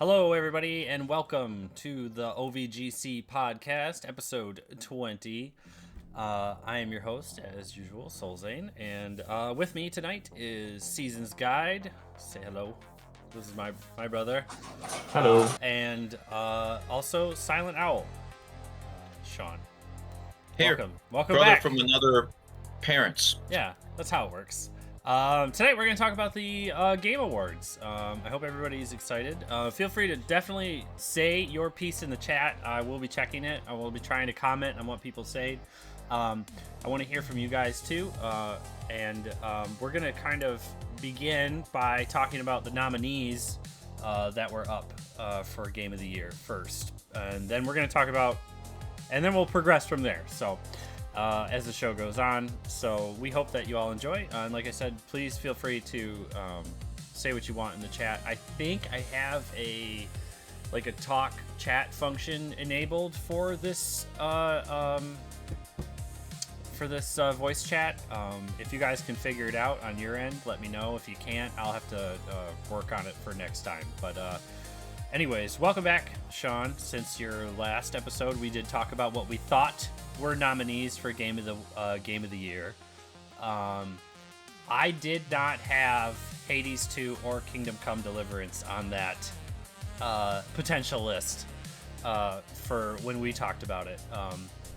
Hello, everybody, and welcome to the O.V.G.C podcast, episode 20. I am your host, as usual, Solzane, and with me tonight is SeasonsGuide. Say hello. This is my brother. Hello. And also SilentOwl, Sean. Here, Welcome brother back. from another parents. Yeah, that's how it works. Tonight we're going to talk about the Game Awards. I hope everybody's excited. Feel free to definitely say your piece in the chat. I will be checking it. I will be trying to comment on what people say. I want to hear from you guys too. And we're going to kind of begin by talking about the nominees that were up for Game of the Year first. And then we're going to talk about, and then we'll progress from there. So as the show goes on. So we hope that you all enjoy. And like I said, please feel free to say what you want in the chat. I think I have a talk chat function enabled for this voice chat. If you guys can figure it out on your end, let me know. If you can't, I'll have to work on it for next time. But anyways, welcome back, Sean. Since your last episode, we did talk about what we thought were nominees for Game of the Year. I did not have Hades 2 or Kingdom Come Deliverance on that potential list for when we talked about it.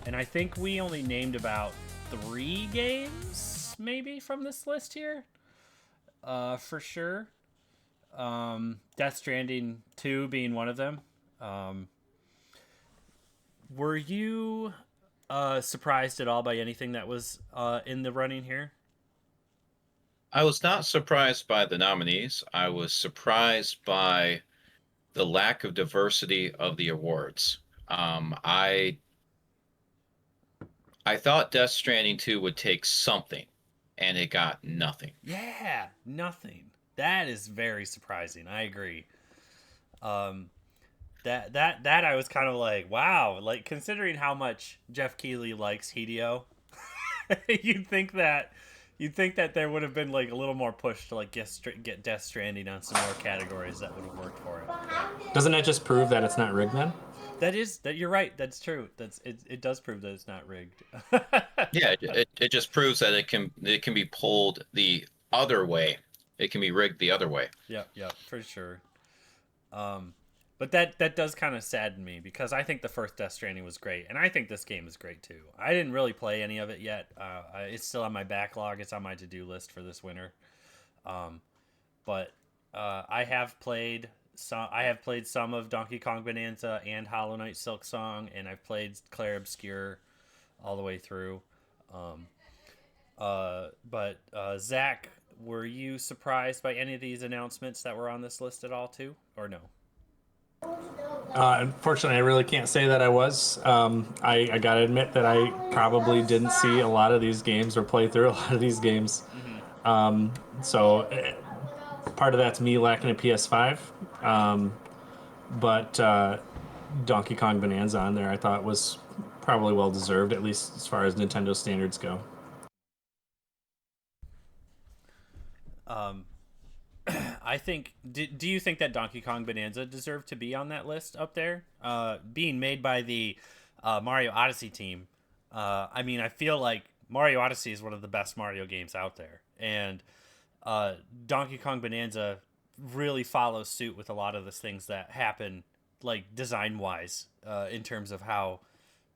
And I think we only named about 3 games, maybe, from this list here, for sure. Death Stranding 2 being one of them. Were you surprised at all by anything that was in the running here? I was not surprised by the nominees. I was surprised by the lack of diversity of the awards. I thought Death Stranding 2 would take something, and it got nothing. Yeah, nothing. That is very surprising. I agree. That I was kind of like, wow, like considering how much Jeff Keighley likes Hideo, you'd think that there would have been like a little more push to like get Death Stranding on some more categories that would have worked for it. Doesn't that just prove that it's not rigged then? That you're right. That's true. It does prove that it's not rigged. Yeah, it just proves that it can be pulled the other way. It can be rigged the other way. Yep, for sure. But that does kind of sadden me because I think the first Death Stranding was great, and I think this game is great too. I didn't really play any of it yet. It's still on my backlog. It's on my to-do list for this winter. But I have played some of Donkey Kong Bonanza and Hollow Knight Silk Song, and I've played Clair Obscur all the way through. But Zach, were you surprised by any of these announcements that were on this list at all too, or no? Unfortunately, I really can't say that I was. I gotta admit that I probably didn't see a lot of these games or play through a lot of these games. So part of that's me lacking a PS5. But Donkey Kong Bonanza on there I thought was probably well deserved, at least as far as Nintendo standards go. I think. Do you think that Donkey Kong Bonanza deserved to be on that list up there? Being made by the Mario Odyssey team. I mean, I feel like Mario Odyssey is one of the best Mario games out there, and Donkey Kong Bonanza really follows suit with a lot of the things that happen, like design-wise, in terms of how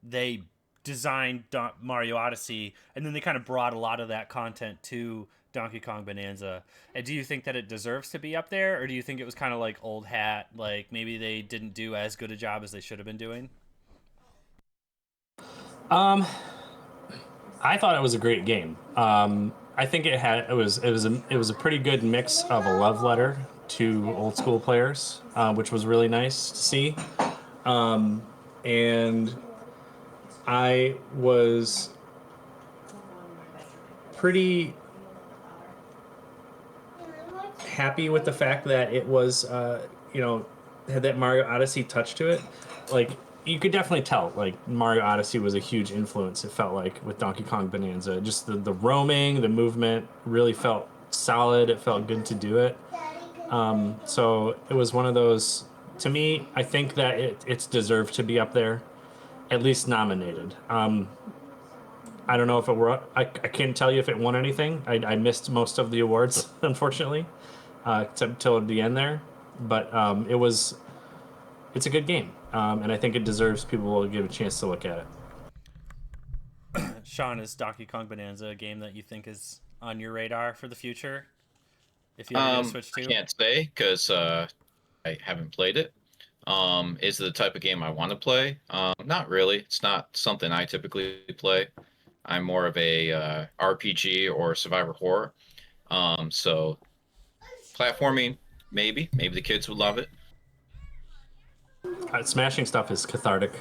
they designed Mario Odyssey, and then they kind of brought a lot of that content to Donkey Kong Bonanza. And do you think that it deserves to be up there, or do you think it was kind of like old hat, like maybe they didn't do as good a job as they should have been doing? I thought it was a great game. I think it was a pretty good mix of a love letter to old school players, which was really nice to see. And I was pretty happy with the fact that it was, had that Mario Odyssey touch to it. Like, you could definitely tell, like, Mario Odyssey was a huge influence, it felt like, with Donkey Kong Bonanza. Just the roaming, the movement really felt solid. It felt good to do it. So it was one of those to me, I think that it's deserved to be up there, at least nominated. I don't know if it were. I can't tell you if it won anything. I missed most of the awards, unfortunately, except till the end there. But it's a good game, and I think it deserves people to give a chance to look at it. Sean, is Donkey Kong Bonanza a game that you think is on your radar for the future? If you ever get a Switch I 2? can't say because I haven't played it. Is it the type of game I want to play? Not really. It's not something I typically play. I'm more of a RPG or survivor horror. So platforming, maybe the kids would love it. Smashing stuff is cathartic.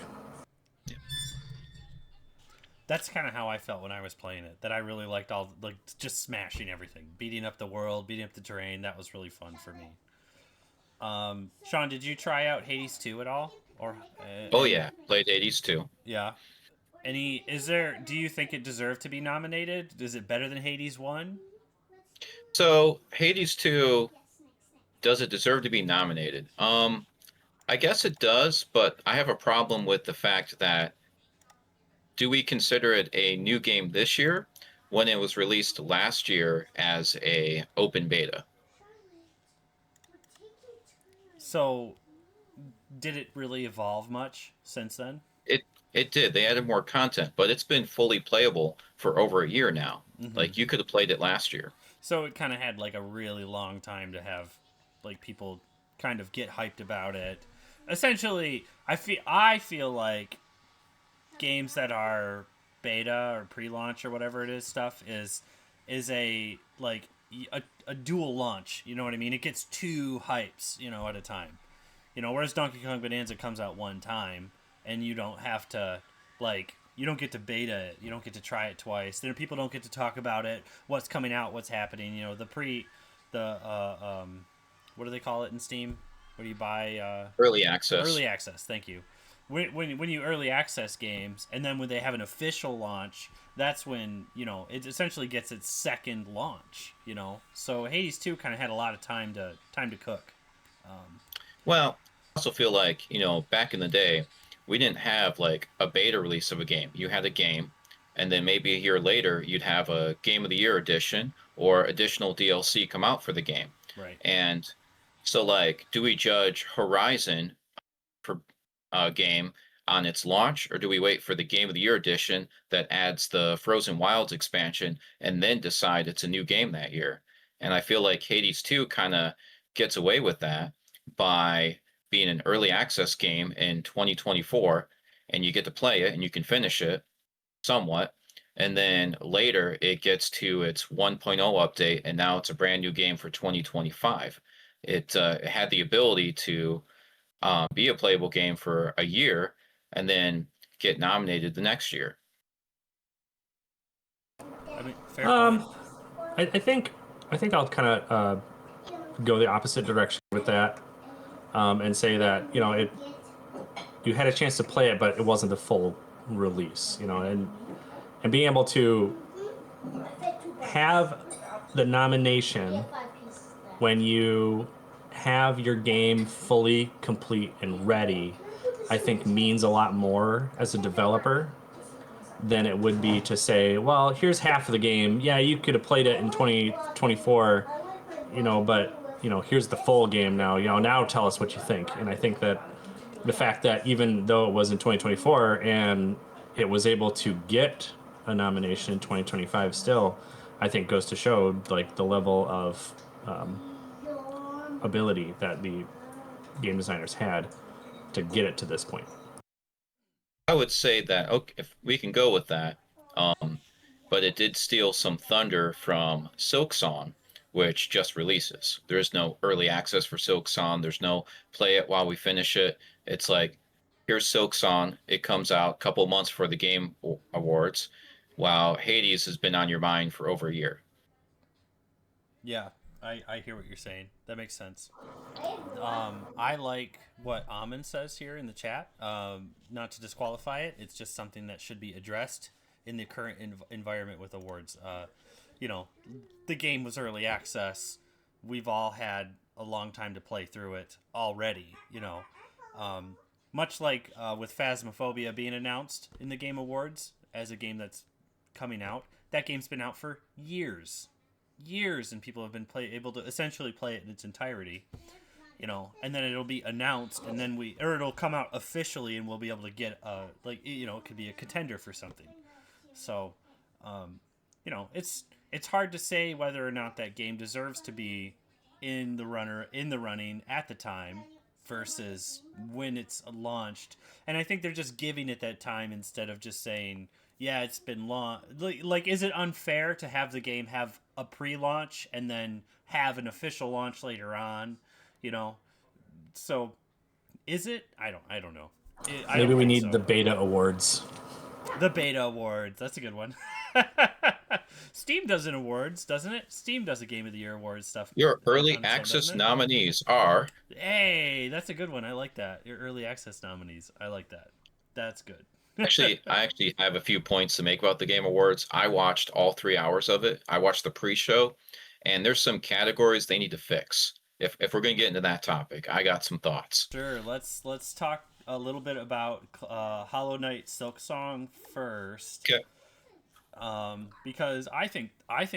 That's kind of how I felt when I was playing it. That I really liked all like just smashing everything, beating up the world, beating up the terrain. That was really fun for me. Sean, did you try out Hades 2 at all? Or Oh yeah, played 80s too. yeah. Any is there? Do you think it deserved to be nominated? Is it better than Hades 1? So Hades 2, does it deserve to be nominated? I guess it does, but I have a problem with the fact that do we consider it a new game this year when it was released last year as a open beta? So did it really evolve much since then? It it did. They added more content, but it's been fully playable for over a year now. Mm-hmm. Like you could have played it last year. So it kind of had like a really long time to have like people kind of get hyped about it. Essentially, I feel like games that are beta or pre-launch or whatever it is stuff is a like a dual launch. You know what I mean? It gets two hypes, at a time. Whereas Donkey Kong Bonanza comes out one time, and you don't have to like you don't get to beta it, you don't get to try it twice. Then people don't get to talk about it, what's coming out, what's happening. The what do they call it in Steam? What do you buy? Early access. Early access. Thank you. When you early access games, and then when they have an official launch, that's when it essentially gets its second launch. So Hades 2 kind of had a lot of time to cook. Well, I also feel like, back in the day, we didn't have like a beta release of a game. You had a game, and then maybe a year later, you'd have a Game of the Year edition or additional DLC come out for the game. Right. And so, like, do we judge Horizon for a game on its launch, or do we wait for the Game of the Year edition that adds the Frozen Wilds expansion and then decide it's a new game that year? And I feel like Hades 2 kind of gets away with that by being an early access game in 2024, and you get to play it and you can finish it somewhat. And then later it gets to its 1.0 update, and now it's a brand new game for 2025. It had the ability to be a playable game for a year and then get nominated the next year. I mean, fair Um, point. I think I'll kind of go the opposite direction with that, and say that you had a chance to play it, but it wasn't the full release. And being able to have the nomination when you have your game fully complete and ready, I think means a lot more as a developer than it would be to say, well, here's half of the game. Yeah, you could have played it in 2024, but here's the full game now. Now tell us what you think. And I think that the fact that even though it was in 2024 and it was able to get a nomination in 2025 still, I think goes to show like the level of ability that the game designers had to get it to this point. I would say that, okay, if we can go with that, but it did steal some thunder from Silksong, which just releases. There is no early access for Silksong. There's no play it while we finish it. It's like, here's Silksong. It comes out a couple months for the Game Awards, while Hades has been on your mind for over a year. Yeah, I hear what you're saying. That makes sense. I like what Amon says here in the chat. Not to disqualify it, it's just something that should be addressed in the current environment with awards. You know, the game was early access. We've all had a long time to play through it already. Much like with Phasmophobia being announced in the Game Awards as a game that's coming out, that game's been out for years, and people have been able to essentially play it in its entirety. And then it'll be announced, and then it'll come out officially, and we'll be able to get it could be a contender for something. So, it's hard to say whether or not that game deserves to be in the running at the time versus when it's launched. And I think they're just giving it that time instead of just saying, yeah, it's been long. Like, is it unfair to have the game have a pre-launch and then have an official launch later on? So is it? I don't know. Maybe we need the beta awards. The beta awards. That's a good one. Steam does an awards, doesn't it? Steam does a Game of the Year awards stuff. Your early access nominees are... Hey, that's a good one. I like that. Your early access nominees. I like that. That's good. I actually have a few points to make about the Game Awards. I watched all 3 hours of it. I watched the pre-show, and there's some categories they need to fix. If we're going to get into that topic, I got some thoughts. Sure. Let's talk a little bit about Hollow Knight Silksong first. Okay. Because I think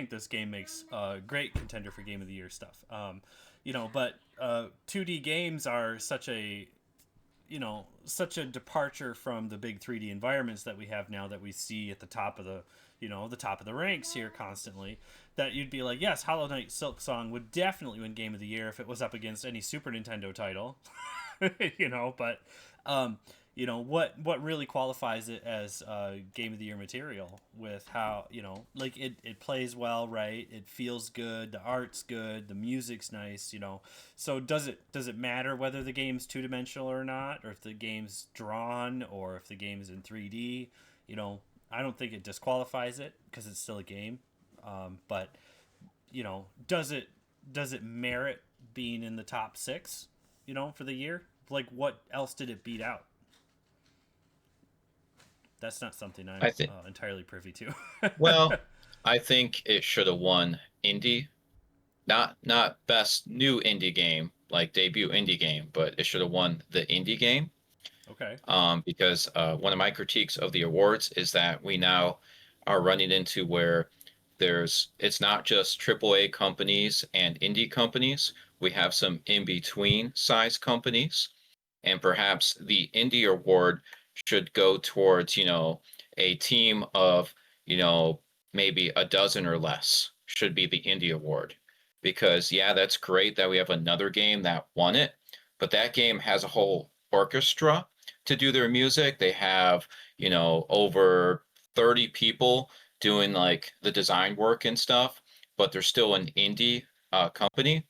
this game makes a great contender for Game of the Year stuff. But 2D games are such a departure from the big 3D environments that we have now, that we see at the top of the ranks here constantly, that you'd be like, yes, Hollow Knight Silksong would definitely win Game of the Year if it was up against any Super Nintendo title. But what really qualifies it as Game of the Year material with how, it plays well, right? It feels good, the art's good, the music's nice, So does it matter whether the game's two-dimensional or not, or if the game's drawn, or if the game's in 3D? I don't think it disqualifies it, because it's still a game. But does it merit being in the top 6, for the year? Like, what else did it beat out? That's not something I'm entirely privy to. Well, I think it should have won indie, not best new indie game, like debut indie game, but it should have won the indie game. Okay. Because one of my critiques of the awards is that we now are running into where it's not just AAA companies and indie companies. We have some in-between size companies, and perhaps the indie award should go towards, a team of, maybe a dozen or less should be the indie award. Because, yeah, that's great that we have another game that won it, but that game has a whole orchestra to do their music. They have, over 30 people doing like the design work and stuff, but they're still an indie company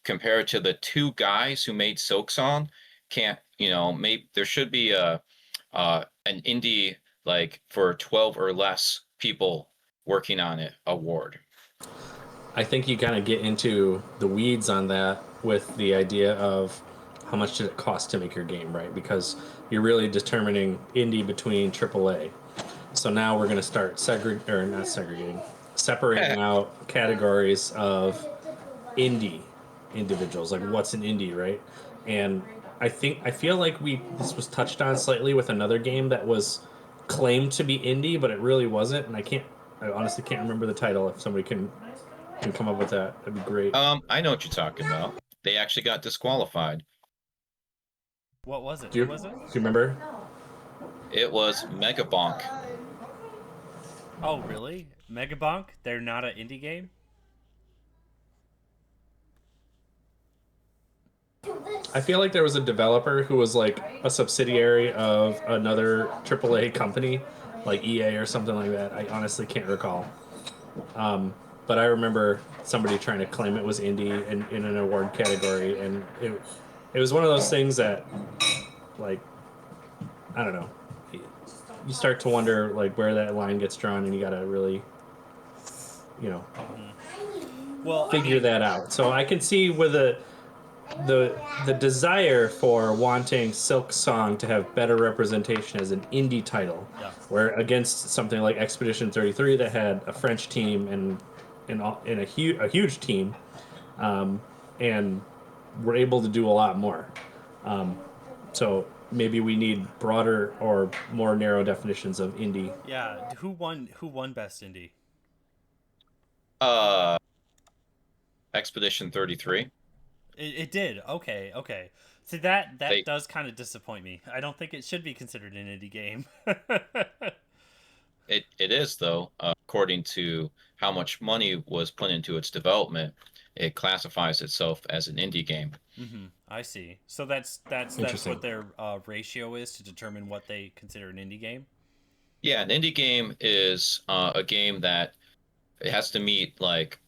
compared to the 2 guys who made Silksong. Maybe there should be an indie, like, for 12 or less people working on it award. I think you kind of get into the weeds on that with the idea of how much did it cost to make your game, right? Because you're really determining indie between AAA. So now we're going to start separating out categories of indie individuals, like what's an indie, right? And I feel like this was touched on slightly with another game that was claimed to be indie, but it really wasn't. And I honestly can't remember the title. If somebody can come up with that, that'd be great. I know what you're talking about. They actually got disqualified. What was it? Do you remember? It was Megabonk. Oh, really? Megabonk? They're not an indie game? I feel like there was a developer who was like a subsidiary of another AAA company, like EA or something like that. I honestly can't recall. But I remember somebody trying to claim it was indie in an award category, and it was one of those things that, like, I don't know. You start to wonder like where that line gets drawn, and you gotta really, figure that out. So I can see with the desire for wanting Silksong to have better representation as an indie title, where against something like Expedition 33 that had a French team and a huge team, and we're able to do a lot more. So maybe we need broader or more narrow definitions of indie. Yeah, who won? Who won Best Indie? Uh, Expedition 33. It did. Okay, okay. So that They does kind of disappoint me. I don't think it should be considered an indie game. it is though, according to how much money was put into its development, it classifies itself as an indie game. I see. So that's what Interesting. their ratio is to determine what they consider an indie game. Yeah, an indie game is a game that it has to meet like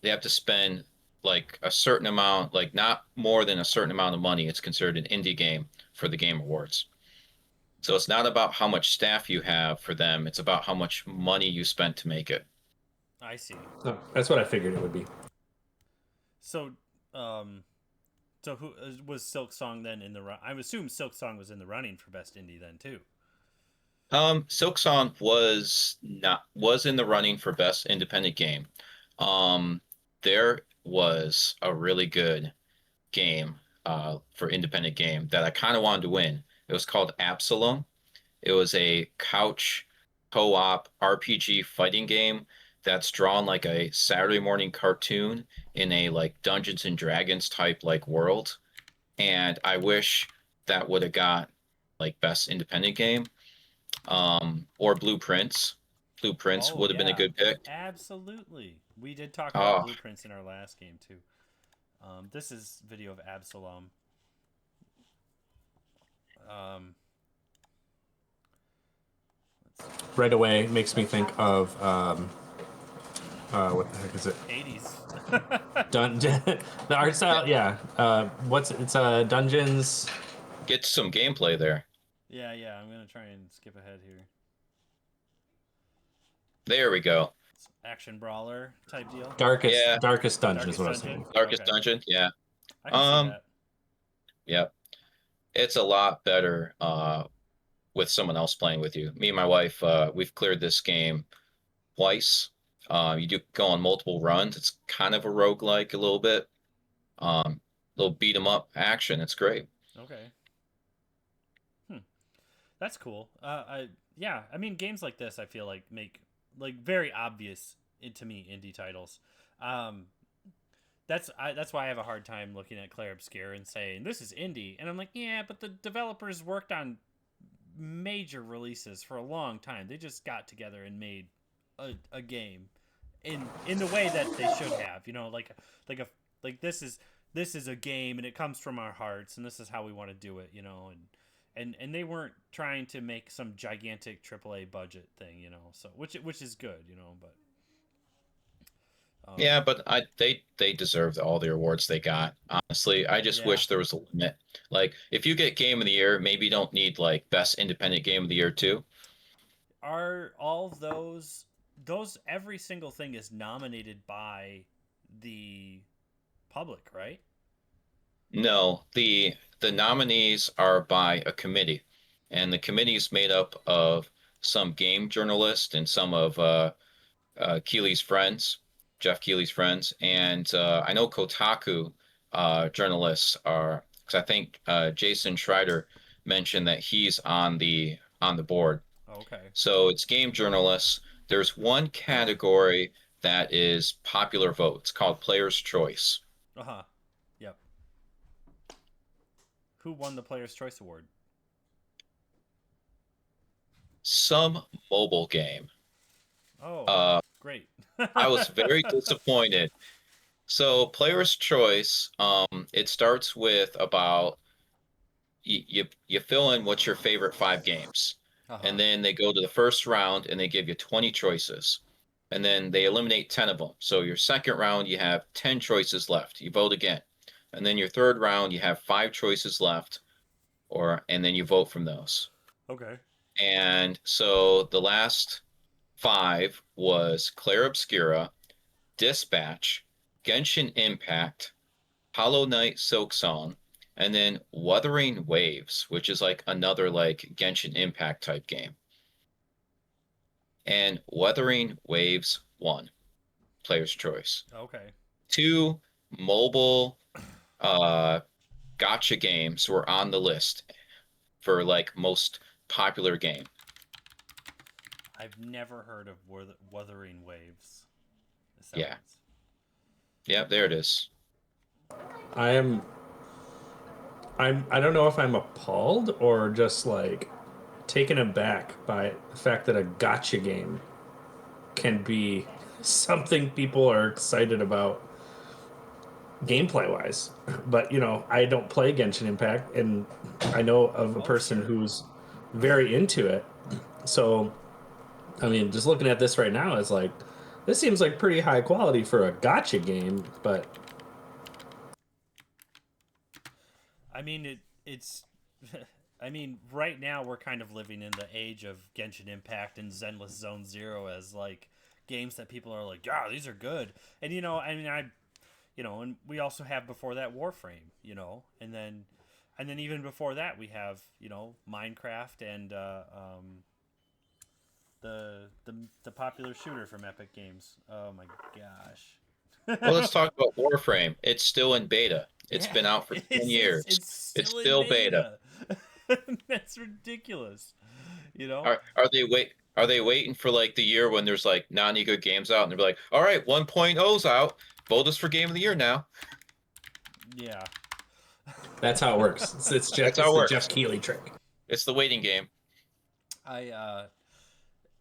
they have to spend like a certain amount, like not more than a certain amount of money. It's considered an indie game for the Game Awards. So it's not about how much staff you have for them, it's about how much money you spent to make it. I see. Oh, that's what I figured it would be. So, um, so who was Silk Song then in the run? I assume Silk Song was in the running for Best Indie then too. Silksong was in the running for best independent game. Um, there was a really good game for independent game that I kind of wanted to win. It was called Absalom. It was a couch co-op RPG fighting game that's drawn like a Saturday morning cartoon in a like Dungeons and Dragons type like world. And I wish that would have got like best independent game or Blueprints. Blueprints Oh would have been a yeah, good pick. absolutely. We did talk about Oh, Blueprints in our last game too. This is video of Absalom. Um, let's see. Right away makes me think of what the heck is it? 80s. The art style, yeah. What's it's Dungeons. get some gameplay there. Yeah, yeah. I'm gonna try and skip ahead here. There we go. It's action brawler type deal. Yeah, Darkest Dungeon is Darkest what I was Dungeon. thinking. Darkest Okay, Dungeon. Yeah. I can see Um, that. yeah. It's a lot better with someone else playing with you. Me and my wife, we've cleared this game twice. You do go on multiple runs. It's kind of a roguelike a little bit. Little beat 'em up action. It's great. Okay. Hmm. That's cool. I yeah. I mean, games like this, I feel like make like very obvious to me indie titles. Um, that's why I have a hard time looking at Claire Obscure and saying this is indie, and I'm like, yeah, but the developers worked on major releases for a long time. They just got together and made a game in the way that they should have. You know, like a like this is a game and it comes from our hearts and this is how we want to do it. You know, and they weren't trying to make some gigantic AAA budget thing. You know, so which is good. You know, but Yeah, but they deserved all the awards they got. Honestly, I just yeah. wish there was a limit. Like if you get Game of the Year, maybe you don't need like Best Independent Game of the Year too. Are all those every single thing is nominated by the public, right? No, the nominees are by a committee, and the committee is made up of some game journalists and some of Keeley's friends, Jeff Keeley's friends, and I know Kotaku journalists are because I think Jason Schreider mentioned that he's on the board. Okay. So it's game journalists. There's one category that is popular vote. It's called Player's Choice. Uh-huh. Yep. Who won the Player's Choice Award? Some mobile game. Oh, Uh, great. I was very disappointed. So Player's Choice, it starts with about you fill in what's your favorite 5 games, and Uh-huh. then they go to the first round and they give you 20 choices, and then they eliminate 10 of them. So your second round you have 10 choices left. You vote again, and then your third round you have 5 choices left, and then you vote from those. Okay. And so the last 5 was Claire Obscura, Dispatch, Genshin Impact, Hollow Knight Silksong, and then Wuthering Waves, which is like another like Genshin Impact type game. And Wuthering Waves won, Player's Choice. Okay. 2 mobile uh gotcha games were on the list for like most popular game. I've never heard of Wuthering Waves. Is that what Yeah. it's? Yeah, there it is. I am. I don't know if I'm appalled or just like taken aback by the fact that a gotcha game can be something people are excited about gameplay wise. But I don't play Genshin Impact, and I know of a Oh, person sure. who's very into it. So, I mean, just looking at this right now, it's like this seems like pretty high quality for a gotcha game. But I mean, it's. I mean, right now we're kind of living in the age of Genshin Impact and Zenless Zone Zero as like games that people are like, yeah, these are good. And I mean, and we also have before that Warframe, and then even before that we have Minecraft and the popular shooter from Epic Games. Oh my gosh. Well, let's talk about Warframe. It's still in beta. It's Yeah, been out for 10 years. it's It's still in still beta. beta. That's ridiculous. You know? Are they waiting for like the year when there's like not any good games out and they're like, "All right, 1.0's out. Vote us for game of the year now." Yeah. that's how it works. It's That's Jeff. how It's it the Jeff works. Keighley trick. It's the waiting game. I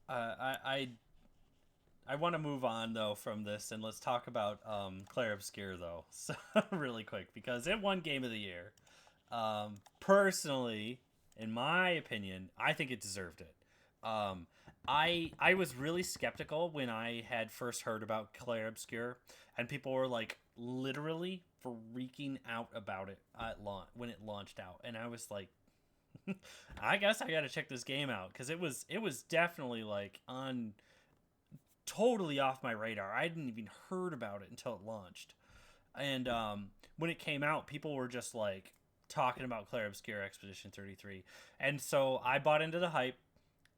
I I want to move on though from this and let's talk about Claire Obscure though, so, really quick because it won Game of the Year. Personally, in my opinion, I think it deserved it. Um, I was really skeptical when I had first heard about Claire Obscure, and people were like literally freaking out about it at launch when it launched out, and I was like, I guess I got to check this game out because it was definitely like on totally off my radar. I hadn't even heard about it until it launched. And when it came out, people were just like talking about Claire Obscure Expedition 33. And so I bought into the hype.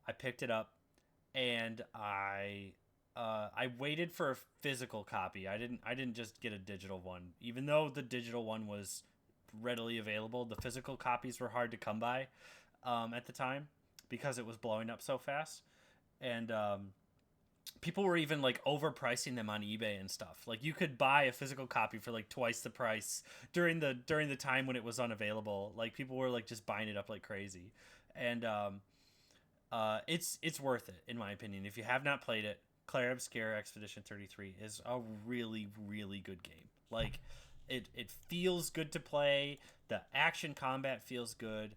I picked it up and I waited for a physical copy. I didn't just get a digital one. Even though the digital one was readily available, the physical copies were hard to come by at the time because it was blowing up so fast. And people were even like overpricing them on eBay and stuff. Like you could buy a physical copy for like twice the price during the time when it was unavailable. Like people were like just buying it up like crazy, and it's worth it in my opinion. If you have not played it, Claire Obscure Expedition 33 is a really really good game. Like it feels good to play. The action combat feels good.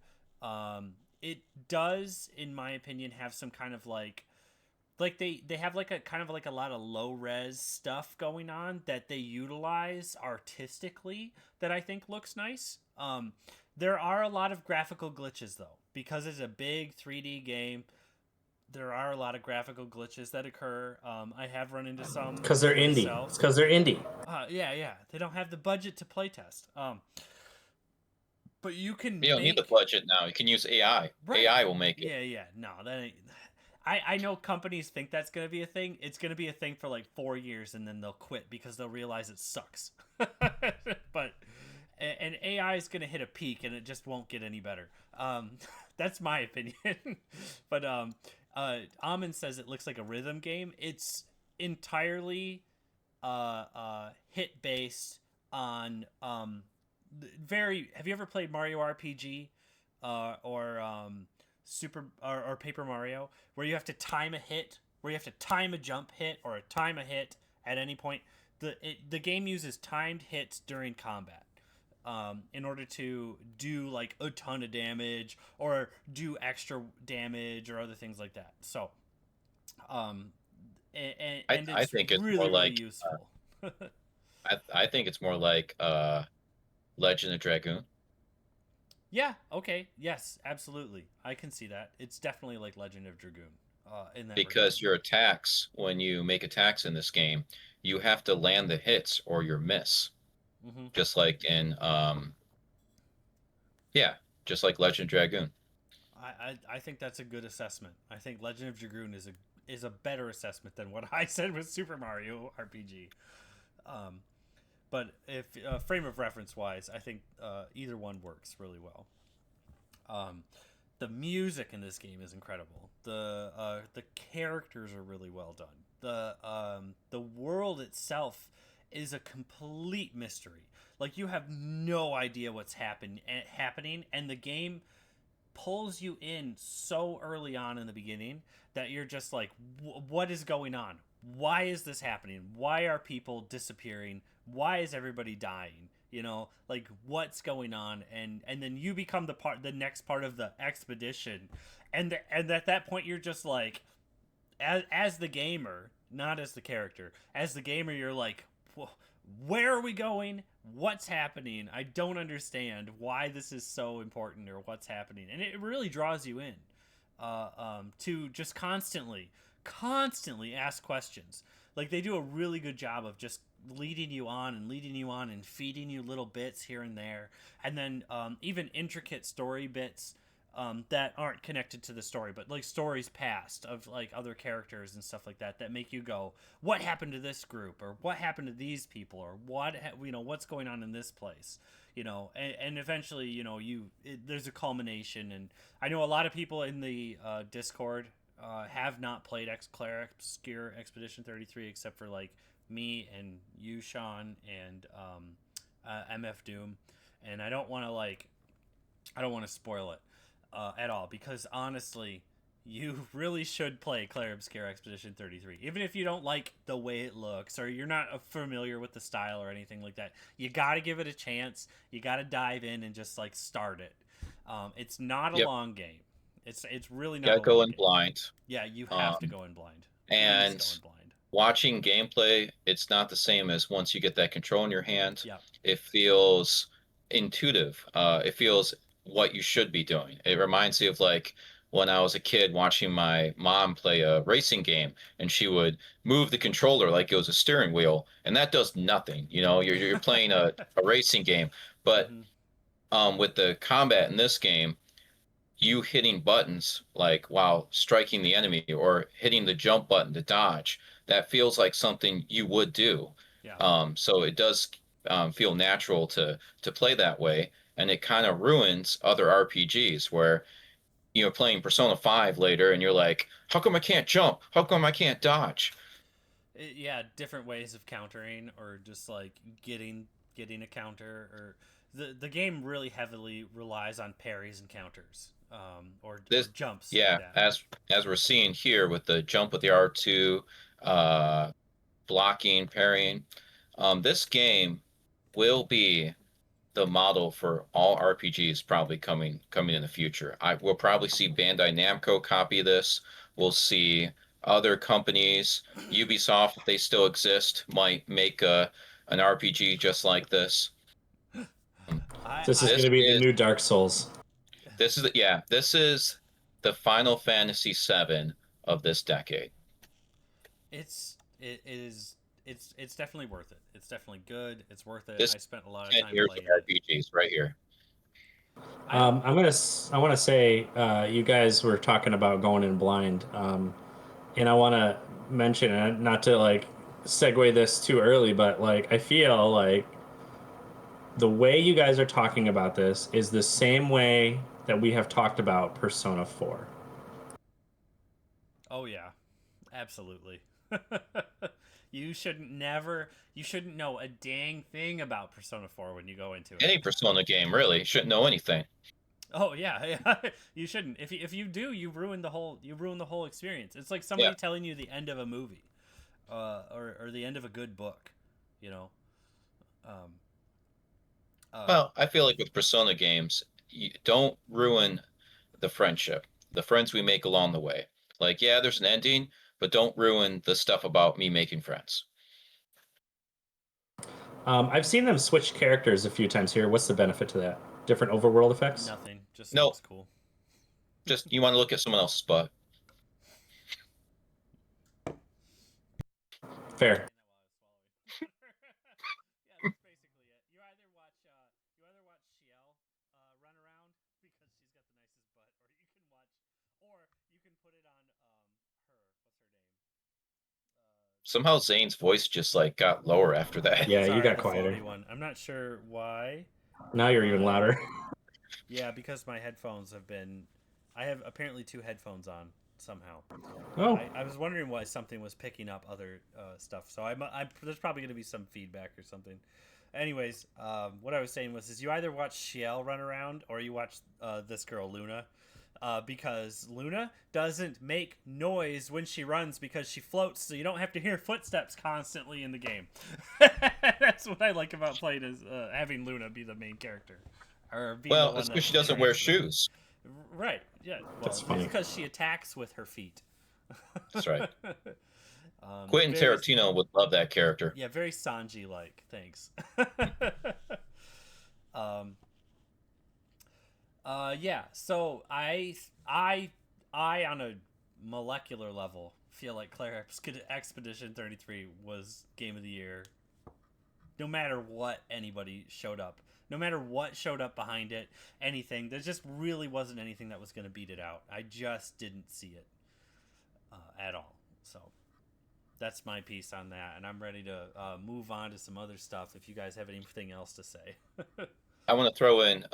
It does, in my opinion, have some kind of like they have like a kind of like a lot of low res stuff going on that they utilize artistically that I think looks nice. There are a lot of graphical glitches though because it's a big 3D game. There are a lot of graphical glitches that occur. I have run into some Because they're indie. myself. It's because they're indie. Yeah. They don't have the budget to playtest. But you can You don't need the make budget now. You can use AI. right. AI will make it. Yeah. No, that ain't. I know companies think that's going to be a thing. It's going to be a thing for like 4 years and then they'll quit because they'll realize it sucks. But and AI is going to hit a peak and it just won't get any better. That's my opinion. But Amon says it looks like a rhythm game. It's entirely hit based on very. Have you ever played Mario RPG or Super or Paper Mario, where you have to time a hit, where you have to time a jump hit or a time a hit at any point? The game uses timed hits during combat. In order to do like a ton of damage or do extra damage or other things like that. So, um, and I it's think it's more really like useful. I think it's more like Legend of Dragoon. Yeah. Okay. Yes. Absolutely. I can see that. It's definitely like Legend of Dragoon. In that regard. Because your attacks, when you make attacks in this game, you have to land the hits or you miss. Mm-hmm. Just like in yeah, just like Legend of Dragoon. I think that's a good assessment. I think Legend of Dragoon is a better assessment than what I said with Super Mario RPG. But if frame of reference wise, I think either one works really well. Um, the music in this game is incredible. The characters are really well done. The world itself is a complete mystery. Like you have no idea what's happening, and the game pulls you in so early on in the beginning that you're just like, what is going on? Why is this happening? Why are people disappearing? Why is everybody dying? You know, like what's going on? And then you become the next part of the expedition, and at that point you're just like, as the gamer, not as the character, as the gamer, you're like, where are we going? What's happening? I don't understand why this is so important or what's happening, and it really draws you in to just constantly ask questions. Like they do a really good job of just leading you on and feeding you little bits here and there, and then even intricate story bits that aren't connected to the story, but like stories past of like other characters and stuff like that make you go, what happened to this group, or what happened to these people, or what's going on in this place, and eventually there's a culmination. And I know a lot of people in the Discord have not played Claire Obscure Expedition 33 except for like me and you, Sean, and MF Doom, and I don't want to spoil it at all, because honestly, you really should play Claire Obscure Expedition 33. Even if you don't like the way it looks or you're not familiar with the style or anything like that, you got to give it a chance. You got to dive in and just like start it. It's not a Yep. long game. It's really not Gotta a go long in game. blind. Yeah, you have to go in blind. Please And go in blind. watching gameplay, it's not the same as once you get that control in your hand. Yeah. It feels intuitive. It feels what you should be doing. It reminds me of like when I was a kid watching my mom play a racing game, and she would move the controller like it was a steering wheel, and that does nothing. You're playing a racing game. But Mm-hmm. with the combat in this game, you hitting buttons like while striking the enemy or hitting the jump button to dodge, that feels like something you would do. Yeah. So it does feel natural to play that way, and it kind of ruins other RPGs where you're playing Persona 5 later and you're like, how come I can't jump? How come I can't dodge? Yeah, different ways of countering or just like getting a counter. Or the game really heavily relies on parries and counters, or This, jumps like yeah, that. as we're seeing here with the jump with the R2, uh, blocking, parrying. This game will be the model for all RPGs probably coming in the future. We'll probably see Bandai Namco copy this. We'll see other companies, Ubisoft, if they still exist, might make an RPG just like this. I This is I going This to be the is new Dark Souls. this is the Final Fantasy VII of this decade. it is it's definitely worth it. It's definitely good. It's worth it. This I spent a lot of 10 time years of playing it. RPGs right here. I don't. I want to say you guys were talking about going in blind, and I want to mention, and not to like segue this too early, but like I feel like the way you guys are talking about this is the same way that we have talked about Persona 4. Oh yeah, absolutely. You shouldn't know a dang thing about Persona 4 when you go into it. Any Persona game really shouldn't know anything. Oh yeah, you shouldn't. If you do, you ruin the whole experience. It's like Yeah. somebody telling you the end of a movie, or the end of a good book, you know. Um, uh, Well, I feel like with Persona games, you don't ruin the friendship, the friends we make along the way. Like, yeah, there's an ending, but don't ruin the stuff about me making friends. I've seen them switch characters a few times here. What's the benefit to that? Different overworld effects? Nothing. Just No, looks cool. just you want to look at someone else's butt. Fair. Yeah, that's basically it. You either watch Shiel run around because she's got the nicest butt, or you can put it on her. What's her name? Somehow Zane's voice just like got lower after that. Yeah, Sorry, you got the quieter. floaty one. I'm not sure why. Now you're even louder. Yeah, because my headphones have been. I have apparently 2 headphones on somehow. Oh, I was wondering why something was picking up other stuff. So there's probably going to be some feedback or something. Anyways, what I was saying is you either watch Shiel run around or you watch this girl Luna, because Luna doesn't make noise when she runs because she floats, so you don't have to hear footsteps constantly in the game. That's what I like about playing as having Luna be the main character, or being the Well, one it's that because she doesn't wear interacts with her. shoes. Right? Yeah. Well, That's it's funny. because she attacks with her feet. That's right. Quentin very- Tarantino would love that character. Yeah, very Sanji-like. Thanks. Yeah. So I on a molecular level feel like Claire Expedition 33 was game of the year. No matter what anybody showed up, no matter what showed up behind it, anything, there just really wasn't anything that was going to beat it out. I just didn't see it at all. So that's my piece on that, and I'm ready to move on to some other stuff if you guys have anything else to say. I want to throw in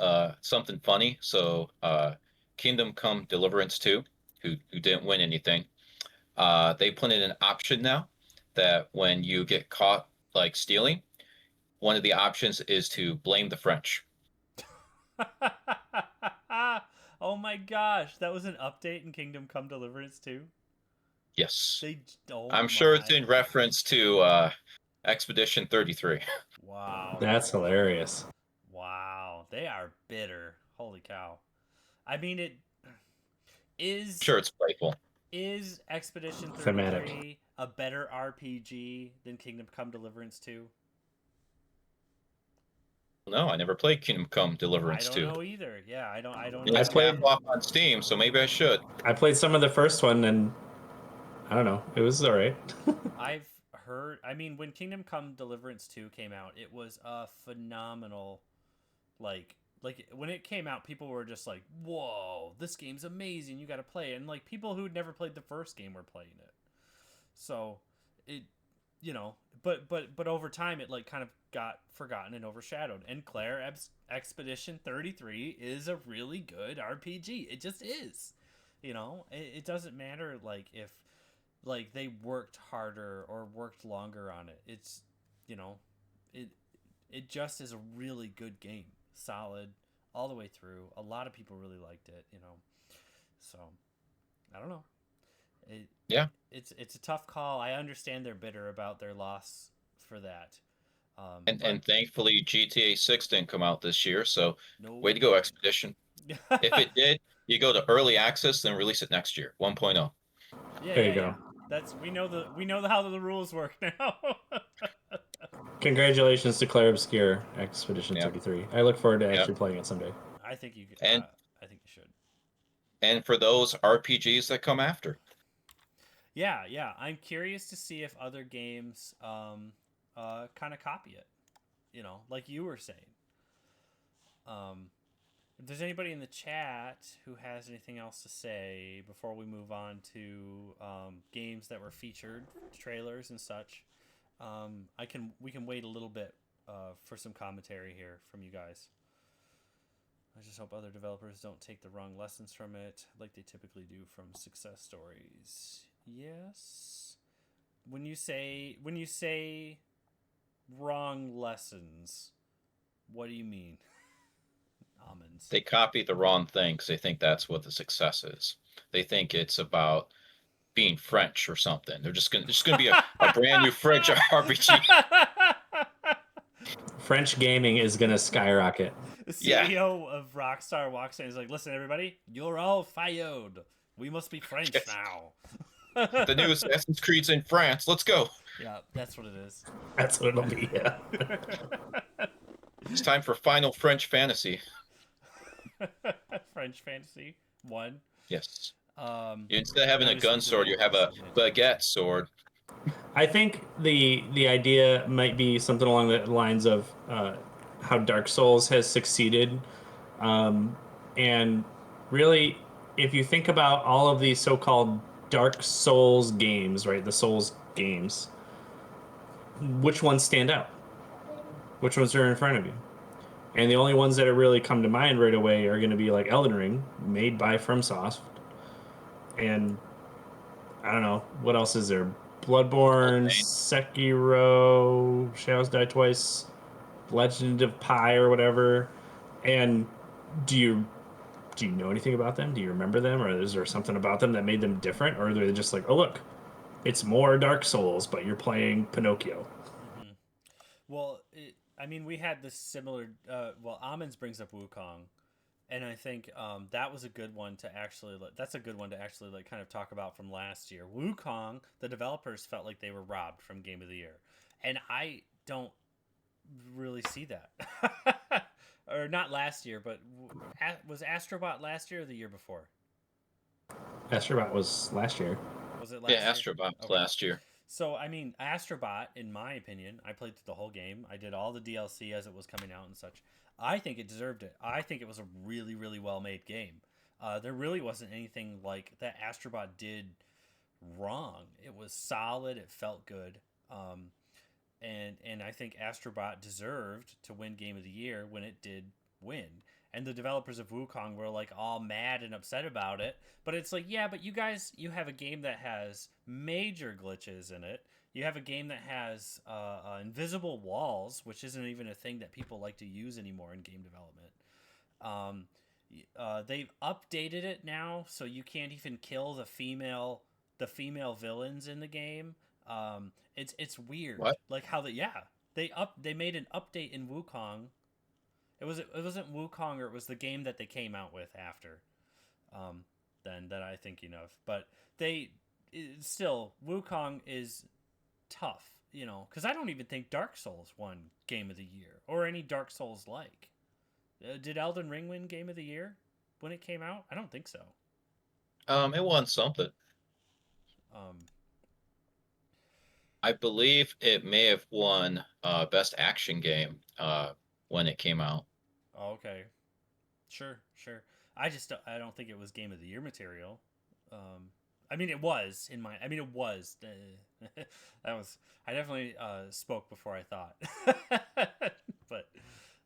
something funny. So, Kingdom Come Deliverance 2, who didn't win anything, they put in an option now that when you get caught like stealing, one of the options is to blame the French. Oh my gosh, that was an update in Kingdom Come Deliverance 2? Yes. Oh I'm sure it's my. in reference to Expedition 33. Wow. that's hilarious. Wow. They are bitter. Holy cow. I mean, it is Sure, it's playful. is Expedition 33 Thematic. a better RPG than Kingdom Come Deliverance 2? No, I never played Kingdom Come I Deliverance don't 2. know either. Yeah, I don't It know. is half off on Steam, so maybe I should. I played some of the first one, and I don't know. It was all right. I've heard. I mean, when Kingdom Come Deliverance 2 came out, it was a phenomenal. Like when it came out, people were just like, "Whoa, this game's amazing! You got to play it." And like people who'd never played the first game were playing it. So, it, but over time, it like kind of got forgotten and overshadowed. And Claire Expedition 33 is a really good RPG. It just is. It doesn't matter like if like they worked harder or worked longer on it. It's it just is a really good game. Solid all the way through. A lot of people really liked it, So I don't know. Yeah. It's a tough call. I understand they're bitter about their loss for that. And thankfully GTA 6 didn't come out this year, so no. way to go, Expedition. If it did, you go to early access, then release it next year, 1.0. Yeah, There you go. That's we know how the rules work now. Congratulations to Claire Obscure Expedition 33. I look forward to actually playing it someday. I think you. And I think you should. and for those RPGs that come after. Yeah. I'm curious to see if other games kind of copy it. Like you were saying. If there's anybody in the chat who has anything else to say before we move on to games that were featured, trailers and such, we can wait a little bit for some commentary here from you guys. I just hope other developers don't take the wrong lessons from it, like they typically do from success stories. Yes. When you say wrong lessons, what do you mean? Almonds. They copy the wrong things. They think that's what the success is. They think it's about being French or something. They're just gonna be a brand new French RPG. French gaming is gonna skyrocket. The CEO of Rockstar walks in and is like, "Listen, everybody, you're all fired. We must be French now." The new Assassin's Creed's in France. Let's go. Yeah, that's what it is. That's what it'll be. Yeah. It's time for Final French Fantasy. French Fantasy 1. Yes. Instead of having a gun sword, you have a baguette sword. I think the idea might be something along the lines of how Dark Souls has succeeded, and really, if you think about all of these so-called Dark Souls games, right, the Souls games, which ones stand out? Which ones are in front of you? And the only ones that are really come to mind right away are going to be like Elden Ring, made by FromSoft, and I don't know what else is there. Bloodborne, Okay. Sekiro, Shadows Die Twice, Legend of Pi or whatever. And do you do you know anything about them? Do you remember them, or is there something about them that made them different, or are they just like, oh look, it's more Dark Souls, but you're playing Pinocchio? Hmm. Well, I mean, we had this similar. Well, Amens brings up Wukong, and I think that was a good one to actually. That's a good one to actually like kind of talk about from last year. Wukong, the developers felt like they were robbed from Game of the Year, and I don't really see that. Or not last year, but was Astrobot last year or the year before? Astrobot was last year. Was it Yeah, last year? Astrobot Okay. last year. So I mean, Astrobot, in my opinion, I played through the whole game. I did all the DLC as it was coming out and such. I think it deserved it. I think it was a really, really well made game. There really wasn't anything like that Astrobot did wrong. It was solid. It felt good. Um, and I think Astrobot deserved to win Game of the Year when it did win. And the developers of Wukong were like all mad and upset about it. But it's like, yeah, but you guys, you have a game that has major glitches in it. You have a game that has invisible walls, which isn't even a thing that people like to use anymore in game development. Um, they've updated it now, so you can't even kill the female villains in the game. It's weird, What? like how they made an update in Wukong. It wasn't Wukong, or it was the game that they came out with after. Um, then that I'm thinking of, but they still Wukong is tough, because I don't even think Dark Souls won Game of the Year or any Dark Souls like. Did Elden Ring win Game of the Year when it came out? I don't think so. It won something. Um, I believe it may have won best action game when it came out. oh, okay, sure, sure. I don't think it was Game of the Year material. I mean, it was in my. I mean, it was. That was. I definitely spoke before I thought. But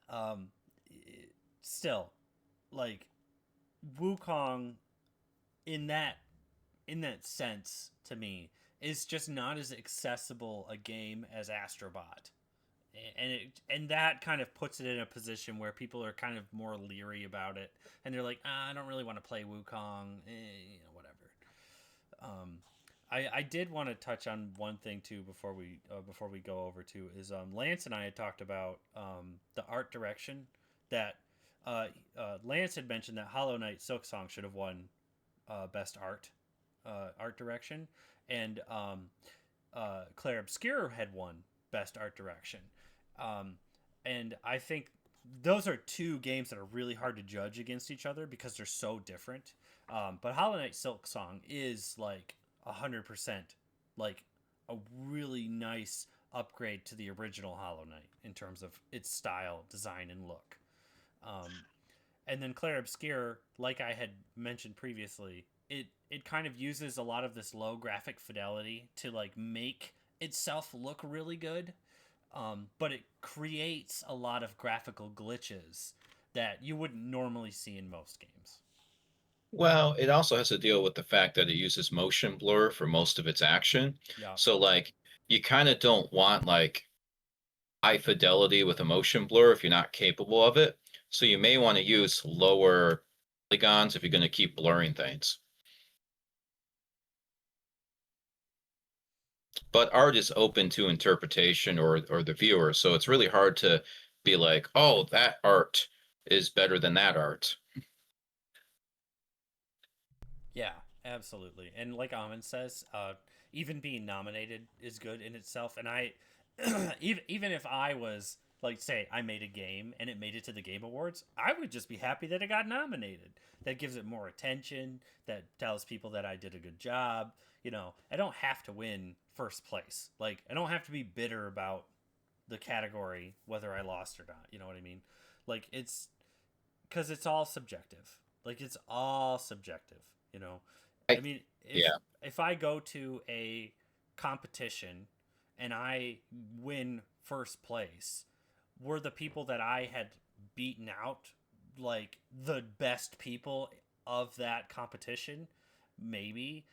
um, still, like Wukong in that sense to me is just not as accessible a game as Astrobot. And that kind of puts it in a position where people are kind of more leery about it, and they're like, I don't really want to play Wukong, whatever. Um, I did want to touch on one thing too before we go over to is Lance and I had talked about the art direction that Lance had mentioned that Hollow Knight Silksong should have won best art direction, and Claire Obscure had won best art direction. Um, and I think those are two games that are really hard to judge against each other because they're so different. But Hollow Knight Silksong is like 100% like a really nice upgrade to the original Hollow Knight in terms of its style, design, and look. Um, and then Claire Obscure, like I had mentioned previously, it kind of uses a lot of this low graphic fidelity to like make itself look really good, but it creates a lot of graphical glitches that you wouldn't normally see in most games. Well, it also has to deal with the fact that it uses motion blur for most of its action. Yeah, So like you kind of don't want like high fidelity with a motion blur if you're not capable of it. So you may want to use lower polygons if you're going to keep blurring things. But art is open to interpretation or the viewer, so it's really hard to be like, oh, that art is better than that art. yeah, absolutely. And like Amon says, even being nominated is good in itself. And I, even if I was like, say, I made a game and it made it to the Game Awards, I would just be happy that it got nominated. That gives it more attention. That tells people that I did a good job. I don't have to win first place. Like, I don't have to be bitter about the category whether I lost or not. You know what I mean? Like, it's because it's all subjective. Like, it's all subjective. I I, mean, if yeah. if I go to a competition and I win first place were the people that I had beaten out, like the best people of that competition, maybe,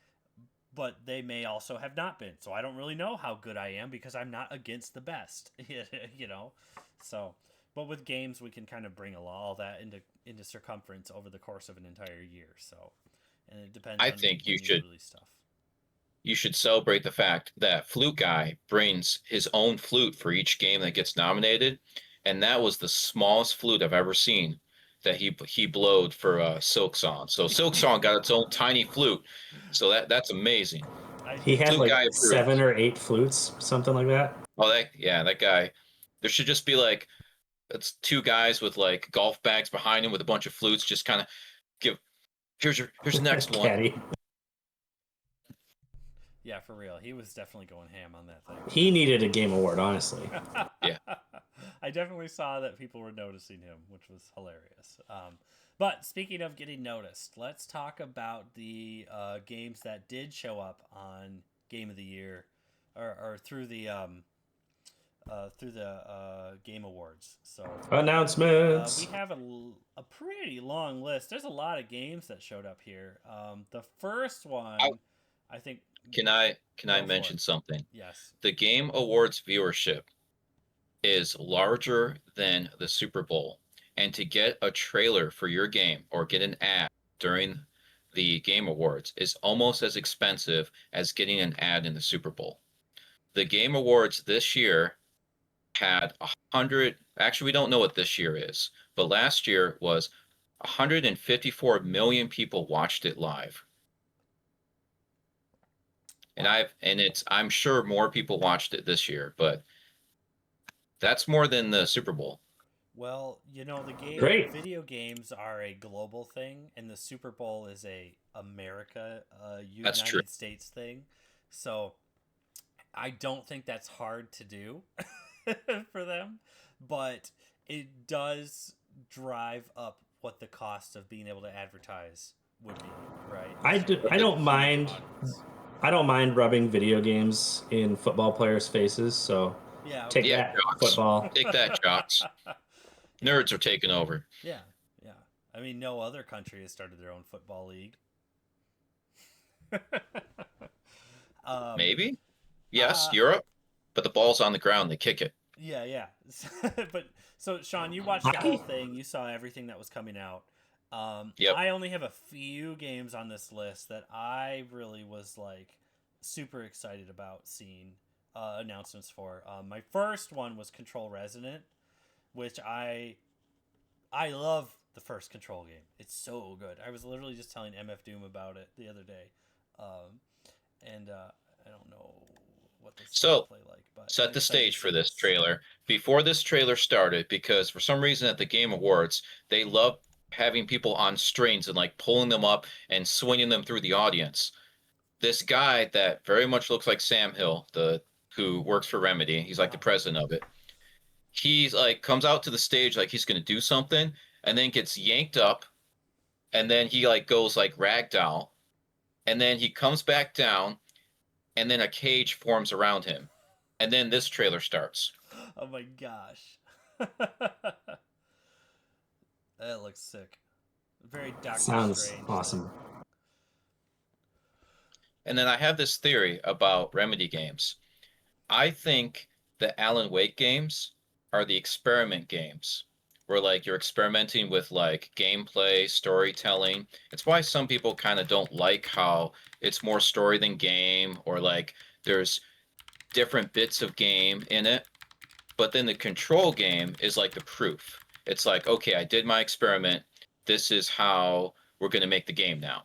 but they may also have not been. So I don't really know how good I am because I'm not against the best, you know. So, but with games, we can kind of bring all that into circumference over the course of an entire year. So, and it depends I on think when you you should release stuff. you should celebrate the fact that Flute Guy brings his own flute for each game that gets nominated, and that was the smallest flute I've ever seen that he blowed for Silk Song. So Silk Song got its own tiny flute, so that's amazing. He had Flute like Guy approved. 7 or 8 flutes, something like that. Oh, that guy. There should just be like it's two guys with like golf bags behind him with a bunch of flutes, just kind of give. Here's the next one. Caddy. Yeah, for real. He was definitely going ham on that thing. He needed a game award, honestly. Yeah. I definitely saw that people were noticing him, which was hilarious. But speaking of getting noticed, let's talk about the games that did show up on Game of the Year or through the Game Awards. So Announcements. we have a pretty long list. There's a lot of games that showed up here. The first one, I think. Can I Go for mention it. something? Yes. The Game Awards viewership is larger than the Super Bowl. And to get a trailer for your game or get an ad during the Game Awards is almost as expensive as getting an ad in the Super Bowl. The Game Awards this year had 100, actually, we don't know what this year is, but last year was 154 million people watched it live. And I'm sure more people watched it this year, but that's more than the Super Bowl. Well, Great. video games are a global thing, and the Super Bowl is a That's true. United States thing. So I don't think that's hard to do for them, but it does drive up what the cost of being able to advertise would be, right? I don't mind. I don't mind rubbing video games in football players' faces. So Yeah. take Yeah, that, jocks. football. Take that, jocks. Nerds are taking over. Yeah, yeah. I mean, no other country has started their own football league. Maybe? Yes, Europe. But the ball's on the ground. They kick it. Yeah, yeah. But so, Sean, you watched the whole thing. You saw everything that was coming out. Yep. I only have a few games on this list that I really was like super excited about seeing announcements for. My first one was Control Resonant, which I love the first Control game. It's so good. I was literally just telling MF Doom about it the other day, and I don't know what this So, play like, but set the stage for this trailer. Before this trailer started, because for some reason at the Game Awards, they love having people on strings and like pulling them up and swinging them through the audience. This guy that very much looks like Sam Hill, who works for Remedy, he's like the president of it. He's like comes out to the stage like he's going to do something and then gets yanked up and then he like goes like ragdoll and then he comes back down and then a cage forms around him. And then this trailer starts. Oh my gosh. That looks sick. Very Doctor Sounds Strange. awesome. And then I have this theory about Remedy games. I think the Alan Wake games are the experiment games where like you're experimenting with like gameplay, storytelling. It's why some people kind of don't like how it's more story than game or like there's different bits of game in it. But then the Control game is like the proof. It's like, okay, I did my experiment. This is how we're going to make the game now.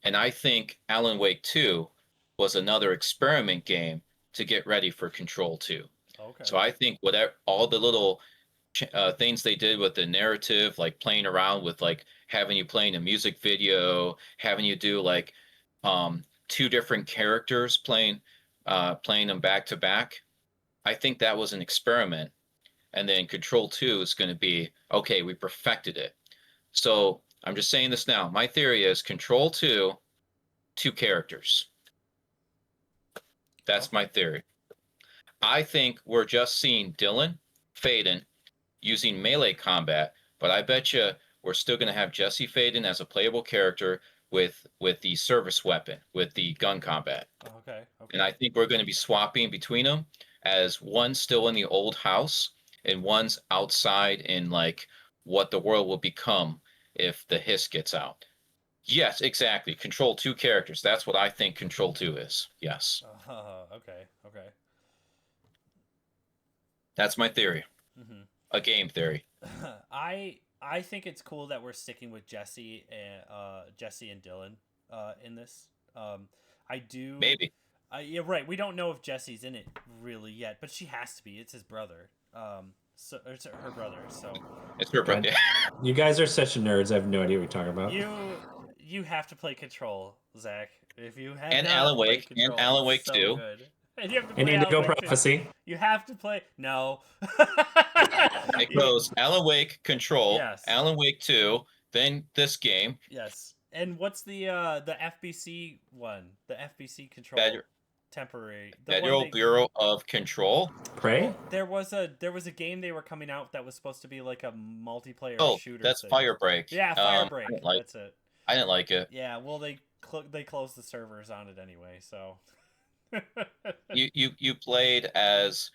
And I think Alan Wake 2 was another experiment game to get ready for Control 2. Okay. So I think whatever all the little things they did with the narrative, like playing around with like having you playing a music video, having you do like two different characters playing them back to back. I think that was an experiment. And then Control 2 is going to be, okay, we perfected it. So I'm just saying this now. My theory is Control 2, 2 characters. That's my theory. I think we're just seeing Dylan, Faden using melee combat, but I bet you we're still going to have Jesse Faden as a playable character with the service weapon, with the gun combat. Okay. And I think we're going to be swapping between them as one's still in the old house and one's outside in like what the world will become if the hiss gets out. Yes, exactly. Control 2 characters. That's what I think Control 2 is. Yes. Okay. That's my theory. Mm-hmm. A game theory. I think it's cool that we're sticking with Jesse and Dylan in this. I do. Maybe. Yeah, right. We don't know if Jesse's in it really yet, but she has to be. It's his brother. So it's her brother. So It's her brother. You guys are such nerds. I have no idea what you're talking about. you have to play Control, Zach. If you have And not Alan played Wake, Control, and Alan it's Wake so 2. good. And you have to And play Indigo Alan Wake 2. Prophecy. You have to play. No. It goes Alan Wake, Control, Yes. Alan Wake 2, then this game. Yes. And what's the FBC one? The FBC Control temporary. The Federal Bureau of Control. Prey? Well, there was a game they were coming out that was supposed to be like a multiplayer shooter. That's thing. Firebreak. Yeah, Firebreak. That's it. I didn't like it. Yeah, well they closed the servers on it anyway, so. You played as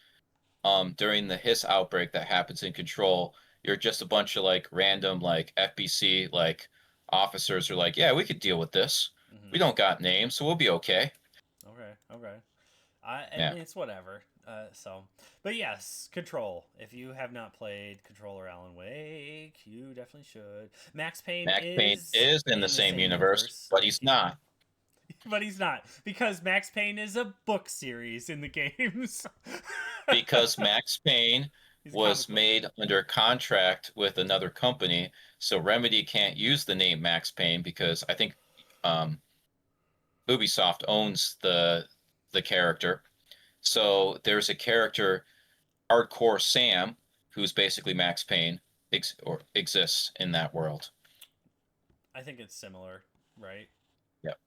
during the hiss outbreak that happens in Control. You're just a bunch of like random like FBC like officers are like, yeah, we could deal with this. Mm-hmm. We don't got names, so we'll be okay. Okay. I mean, it's whatever. But yes, Control. If you have not played Control or Alan Wake, you definitely should. Max Payne is in the same universe, but he's not. But he's not, because Max Payne is a book series in the games. Because Max Payne was made under contract with another company, so Remedy can't use the name Max Payne because I think Ubisoft owns the character. So there's a character, Hardcore Sam, who's basically Max Payne, exists in that world. I think it's similar, right? Yep.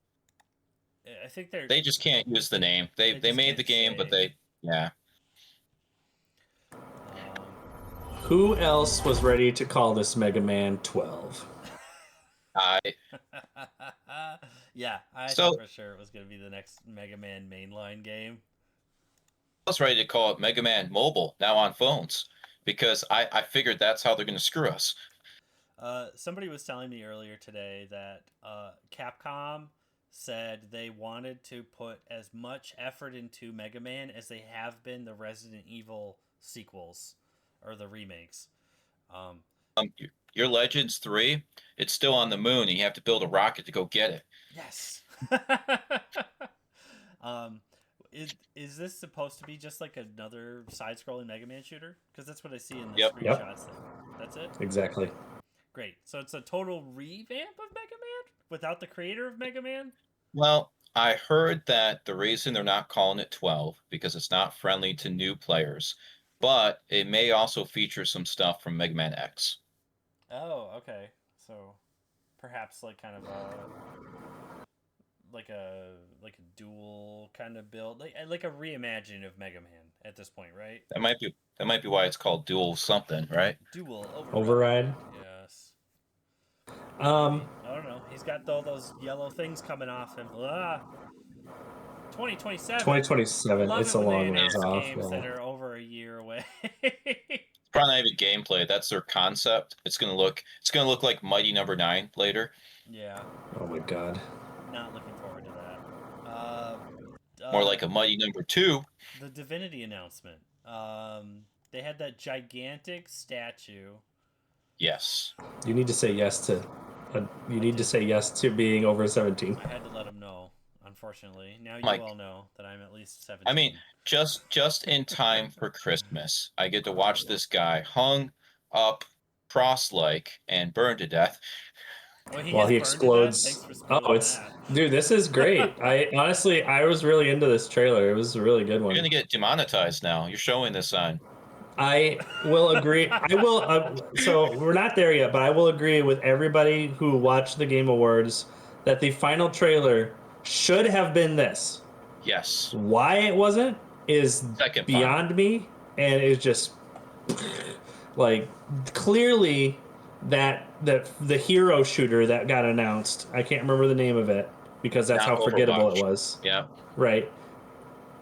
I think they just can't use the name. They made the game, but yeah. Who else was ready to call this Mega Man 12? Yeah, I thought for sure it was going to be the next Mega Man mainline game. I was ready to call it Mega Man Mobile, now on phones, because I figured that's how they're going to screw us. Somebody was telling me earlier today that Capcom said they wanted to put as much effort into Mega Man as they have been the Resident Evil sequels or the remakes. Your Legends 3, it's still on the moon, and you have to build a rocket to go get it. Yes. Is this supposed to be just like another side-scrolling Mega Man shooter? Because that's what I see in the screenshots. Yep. That's it? Exactly. Great. So it's a total revamp of Mega Man without the creator of Mega Man? Well, I heard that the reason they're not calling it 12 because it's not friendly to new players, but it may also feature some stuff from Mega Man X. Oh, okay. So perhaps like kind of like a dual kind of build, like a reimagining of Mega Man at this point, right? That might be why it's called Dual something, right? Dual Override. Yes. I don't know. He's got all those yellow things coming off him. 2027. 2027. It's a long ways off. Games that are over a year away. It's probably not even gameplay. That's their concept. It's gonna look like Mighty Number 9 later. Yeah. Oh my god. Not looking forward to that. More like a Mighty Number 2. The Divinity announcement. They had that gigantic statue. Yes. You need to say yes to. You need to say yes to being over 17. I had to let them know. Unfortunately, now you all know that I'm at least 17. I mean, just in time for Christmas, I get to watch this guy hung up cross-like and burned to death. While he explodes. Dude, this is great. I was really into this trailer. It was a really good one. You're gonna get demonetized now. You're showing this on. I will agree. I will. So we're not there yet, but I will agree with everybody who watched the Game Awards that the final trailer should have been this. Yes. Why it wasn't? is Second part. beyond me, and it's just like clearly that the hero shooter that got announced. I can't remember the name of it because that's Not how forgettable it Overwatch. was. Yeah. Right.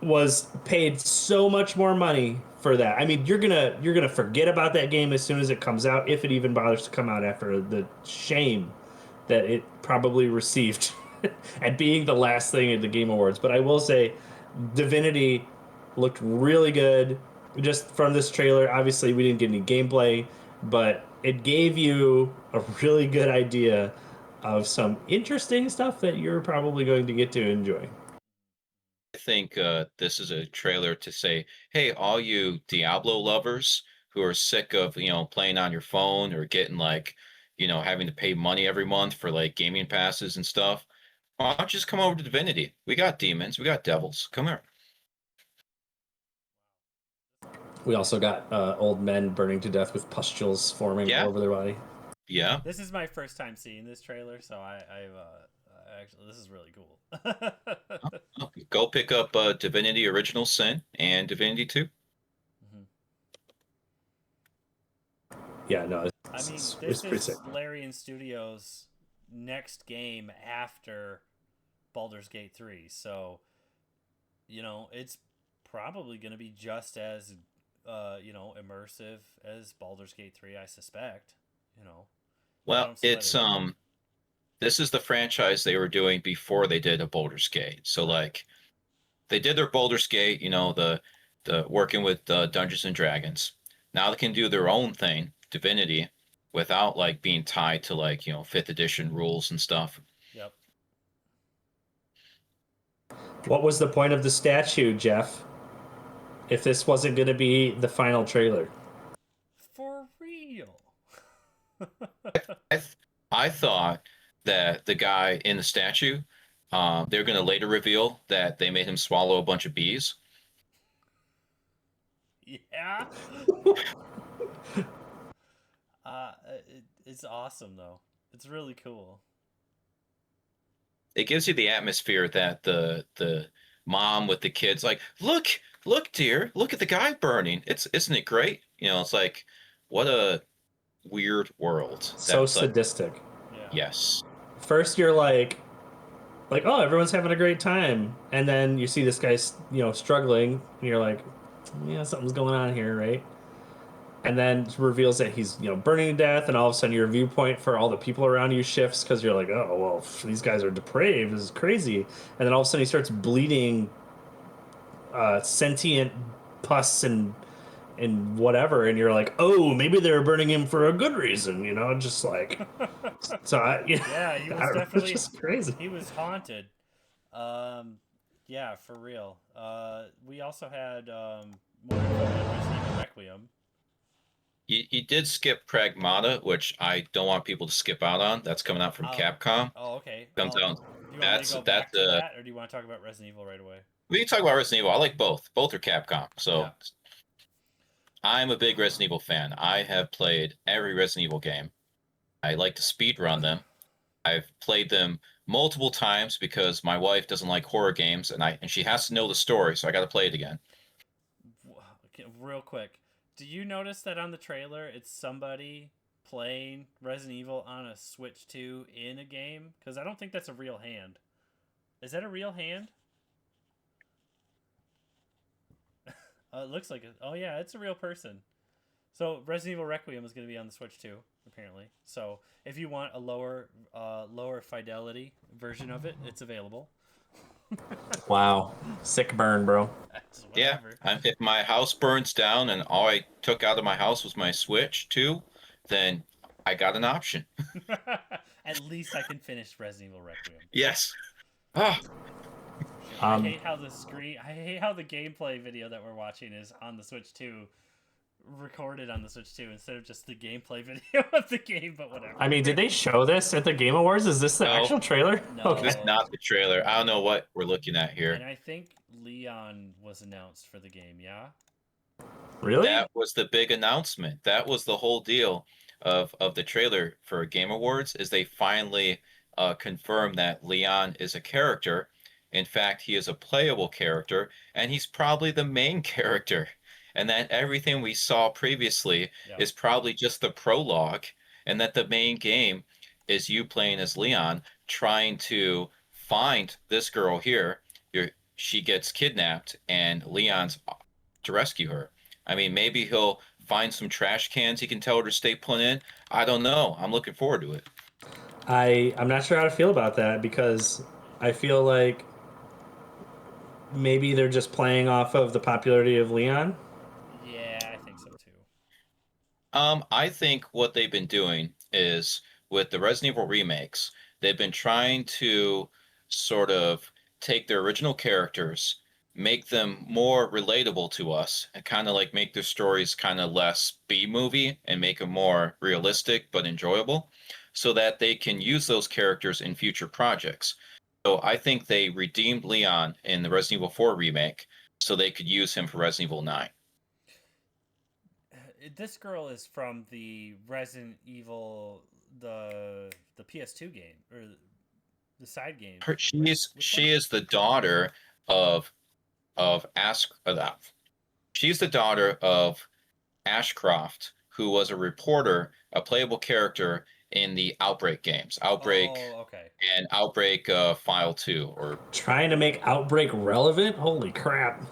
Was paid so much more money for that. I mean, you're gonna forget about that game as soon as it comes out, if it even bothers to come out after the shame that it probably received at being the last thing at the Game Awards. But I will say, Divinity looked really good just from this trailer. Obviously, we didn't get any gameplay, but it gave you a really good idea of some interesting stuff that you're probably going to get to enjoy. I think this is a trailer to say, hey, all you Diablo lovers who are sick of, playing on your phone or getting like, having to pay money every month for like gaming passes and stuff, why don't you just come over to Divinity? We got demons, we got devils. Come here. We also got old men burning to death with pustules forming all Yeah, over their body. yeah. This is my first time seeing this trailer, so I've actually this is really cool. Go pick up Divinity Original Sin and Divinity 2. Mhm. Yeah, no, I mean, it's this pretty sick. is Larian Studios' next game after Baldur's Gate 3, so it's probably going to be just as immersive as Baldur's Gate 3, I suspect. You know, I Well, don't see why they wouldn't. this is the franchise they were doing before they did a Baldur's Gate. So like they did their Baldur's Gate, the working with Dungeons and Dragons. Now they can do their own thing, Divinity, without like being tied to like, fifth edition rules and stuff. Yep. What was the point of the statue, Jeff? If this wasn't going to be the final trailer, For real. I th I thought that the guy in the statue, they're going to later reveal that they made him swallow a bunch of bees. Yeah. It's awesome though. It's really cool. It gives you the atmosphere that the mom with the kids like, look, dear, look at the guy burning. Isn't it great? It's like, what a weird world. so That's like, sadistic. Yeah. yes, First, you're like, oh, everyone's having a great time, and then you see this guy, struggling, and you're like, yeah, something's going on here, right? And then it reveals that he's, burning to death, and all of a sudden your viewpoint for all the people around you shifts because you're like, oh, well, these guys are depraved. This is crazy. And then all of a sudden he starts bleeding sentient pus and whatever, and you're like, oh, maybe they were burning him for a good reason, just like, so Yeah, he was it's definitely just crazy. he was haunted. Um, yeah, for real. We also had more info on Resident Evil Requiem. you did skip Pragmata, which I don't want people to skip out on. That's coming out from Oh, Capcom. oh, okay. Comes out. Do you want me to go back That's to that, or do you want to talk about Resident Evil right away? we can talk about Resident Evil. I like both. Both are Capcom. Yeah. So I'm a big Resident Evil fan. I have played every Resident Evil game. I like to speed run them. I've played them multiple times because my wife doesn't like horror games, and she has to know the story, so I got to play it again. Okay, real quick, do you notice that on the trailer it's somebody playing Resident Evil on a Switch 2 in a game? Because I don't think that's a real hand. Is that a real hand? It looks like it. Oh yeah, it's a real person. So Resident Evil Requiem is going to be on the Switch 2, apparently. So if you want a lower fidelity version of it, it's available. Wow, sick burn, bro. Yeah, if my house burns down and all I took out of my house was my Switch too, then I got an option. At least I can finish Resident Evil Requiem. Yes. Ah, I hate how I hate how the gameplay video that we're watching is on the Switch 2, recorded on the Switch 2 instead of just the gameplay video of the game. But whatever. I mean, did they show this at the Game Awards? Is this the No. actual trailer? No. Okay. this is not the trailer. I don't know what we're looking at here. And I think Leon was announced for the game. Yeah. Really? That was the big announcement. That was the whole deal of the trailer for Game Awards is they finally confirmed that Leon is a character In fact, he is a playable character, and he's probably the main character. And that everything we saw previously Yeah. is probably just the prologue, and that the main game is you playing as Leon, trying to find this girl here. She gets kidnapped, and Leon's to rescue her. I mean, maybe he'll find some trash cans he can tell her to stay put in. I don't know. I'm looking forward to it. I'm not sure how to feel about that because I feel like maybe they're just playing off of the popularity of Leon. Yeah, I think so too. I think what they've been doing is with the Resident Evil remakes, they've been trying to sort of take their original characters, make them more relatable to us, and kind of like make their stories kind of less B-movie and make them more realistic but enjoyable, so that they can use those characters in future projects. So I think they redeemed Leon in the Resident Evil 4 remake so they could use him for Resident Evil 9. This girl is from the Resident Evil, the PS2 game or the side game. She is the daughter of she's the daughter of Ashcroft, who was a reporter, a playable character in the Outbreak games, Outbreak Oh, okay. and Outbreak File 2. Or Trying to make Outbreak relevant? Holy crap.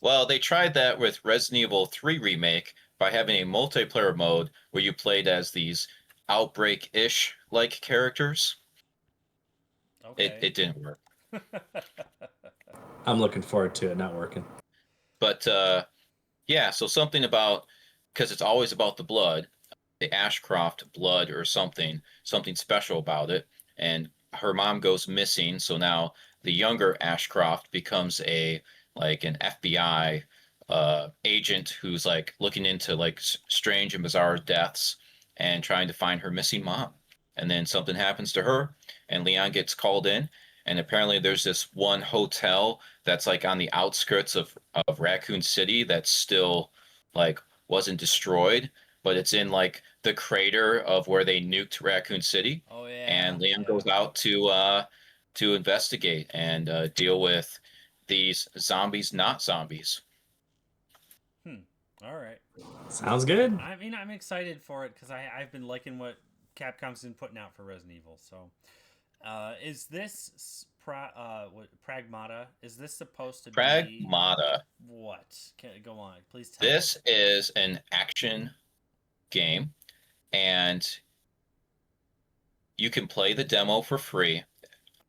well, they tried that with Resident Evil 3 remake by having a multiplayer mode where you played as these Outbreak-ish like characters. Okay. It didn't work. I'm looking forward to it not working. But yeah, so something about, because it's always about the blood, the Ashcroft blood or something special about it. And her mom goes missing, so now the younger Ashcroft becomes an FBI agent who's like looking into like strange and bizarre deaths and trying to find her missing mom. And then something happens to her, and Leon gets called in. And apparently, there's this one hotel that's like on the outskirts of Raccoon City that's still like wasn't destroyed, but it's in like the crater of where they nuked Raccoon City. Oh yeah. And Leon yeah. goes out to investigate and deal with these zombies, not zombies. All right. Sounds good. I mean, I'm excited for it because I've been liking what Capcom's been putting out for Resident Evil. So, is this Pragmata? Is this supposed to be Pragmata. what? Go on, please tell This me. is an action game, and you can play the demo for free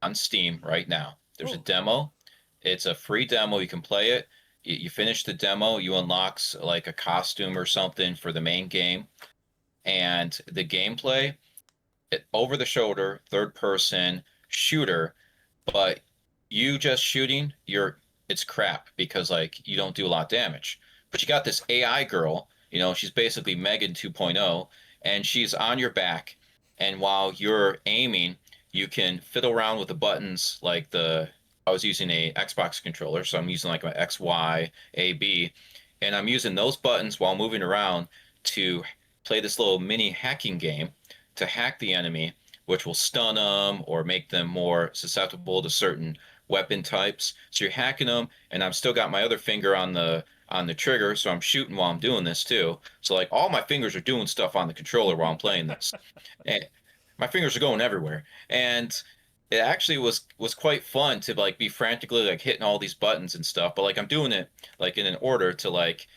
on Steam right now. There's a demo. It's a free demo. You can play it. You finish the demo, you unlock like a costume or something for the main game. And the gameplay, over the shoulder, third person shooter, but you just shooting, it's crap because like you don't do a lot of damage. But you got this AI girl, she's basically Megan 2.0, and she's on your back. And while you're aiming, you can fiddle around with the buttons like I was using a Xbox controller, so I'm using like my X, Y, A, B, and I'm using those buttons while moving around to play this little mini hacking game to hack the enemy, which will stun them or make them more susceptible to certain weapon types. So you're hacking them, and I've still got my other finger on the trigger, so I'm shooting while I'm doing this too. So like all my fingers are doing stuff on the controller while I'm playing this, and my fingers are going everywhere. And it actually was quite fun to like be frantically like hitting all these buttons and stuff, but like I'm doing it like in an order to like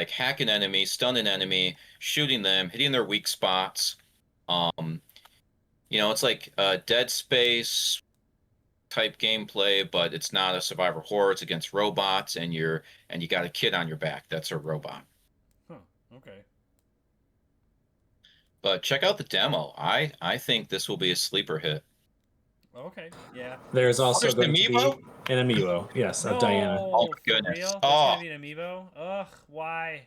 hack an enemy, stun an enemy, shooting them, hitting their weak spots. It's like Dead Space type gameplay, but it's not a survivor horror. It's against robots, and you got a kid on your back that's a robot. Huh. Okay. But check out the demo. I think this will be a sleeper hit. Okay. Yeah. There's also There's going to be amiibo? an amiibo. Yes, No, of Diana. Oh my for goodness. real? There's Oh. gonna be an amiibo? Ugh, why?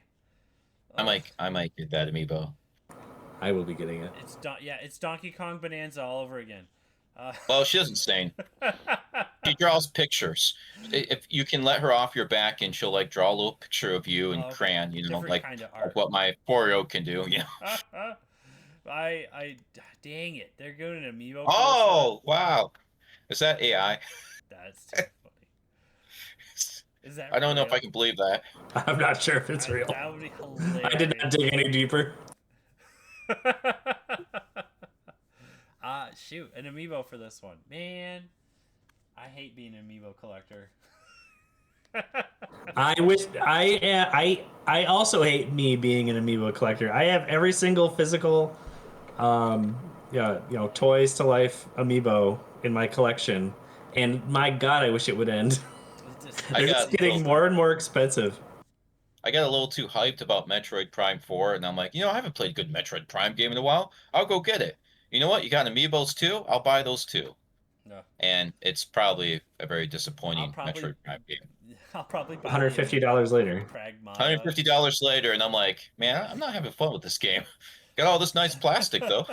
I might get that amiibo. I will be getting it. It's Donkey Kong Bonanza all over again. Well, she doesn't sing. She draws pictures. If you can let her off your back, and she'll like draw a little picture of you in crayon, Different like, kind of like art. what my 4-year-old can do. I dang it! They're doing an amiibo. Oh wow, is that AI? That's too funny. Is that I don't know if I real? can believe that. I'm not sure if it's real. That would be hilarious. I did not dig any deeper. Shoot, an amiibo for this one. Man, I hate being an amiibo collector. I wish I also hate me being an amiibo collector. I have every single physical, yeah, toys to life amiibo in my collection, and my God, I wish it would end. I They're got just getting more and more expensive. I got a little too hyped about Metroid Prime 4, and I'm like, I haven't played a good Metroid Prime game in a while. I'll go get it. You know what? You got amiibos too? I'll buy those too. No, And it's probably a very I'll disappointing probably Metroid Prime game. I'll probably buy $150 later. Pragmata. $150 later, and I'm like, man, I'm not having fun with this game. Got all this nice plastic though.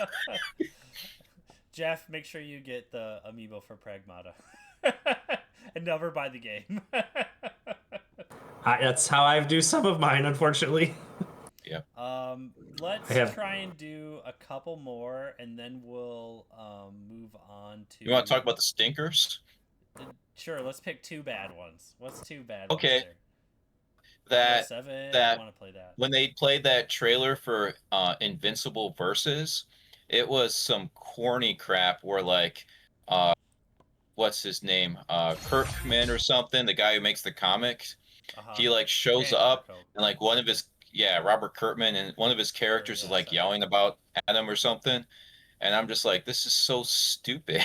Jeff, make sure you get the amiibo for Pragmata. And never buy the game. That's how I do some of mine, unfortunately. Yeah. Let's try and do a couple more, and then we'll move on to. You want to talk about the stinkers? Sure. Let's pick two bad ones. What's two bad Okay. ones there? 7. I want to play that. When they played that trailer for Invincible Versus, it was some corny crap where like what's his name? Kirkman or something, the guy who makes the comics. He like shows up and like one of his Robert Kirkman, and one of his characters is like yelling about Adam or something. And I'm just like, this is so stupid.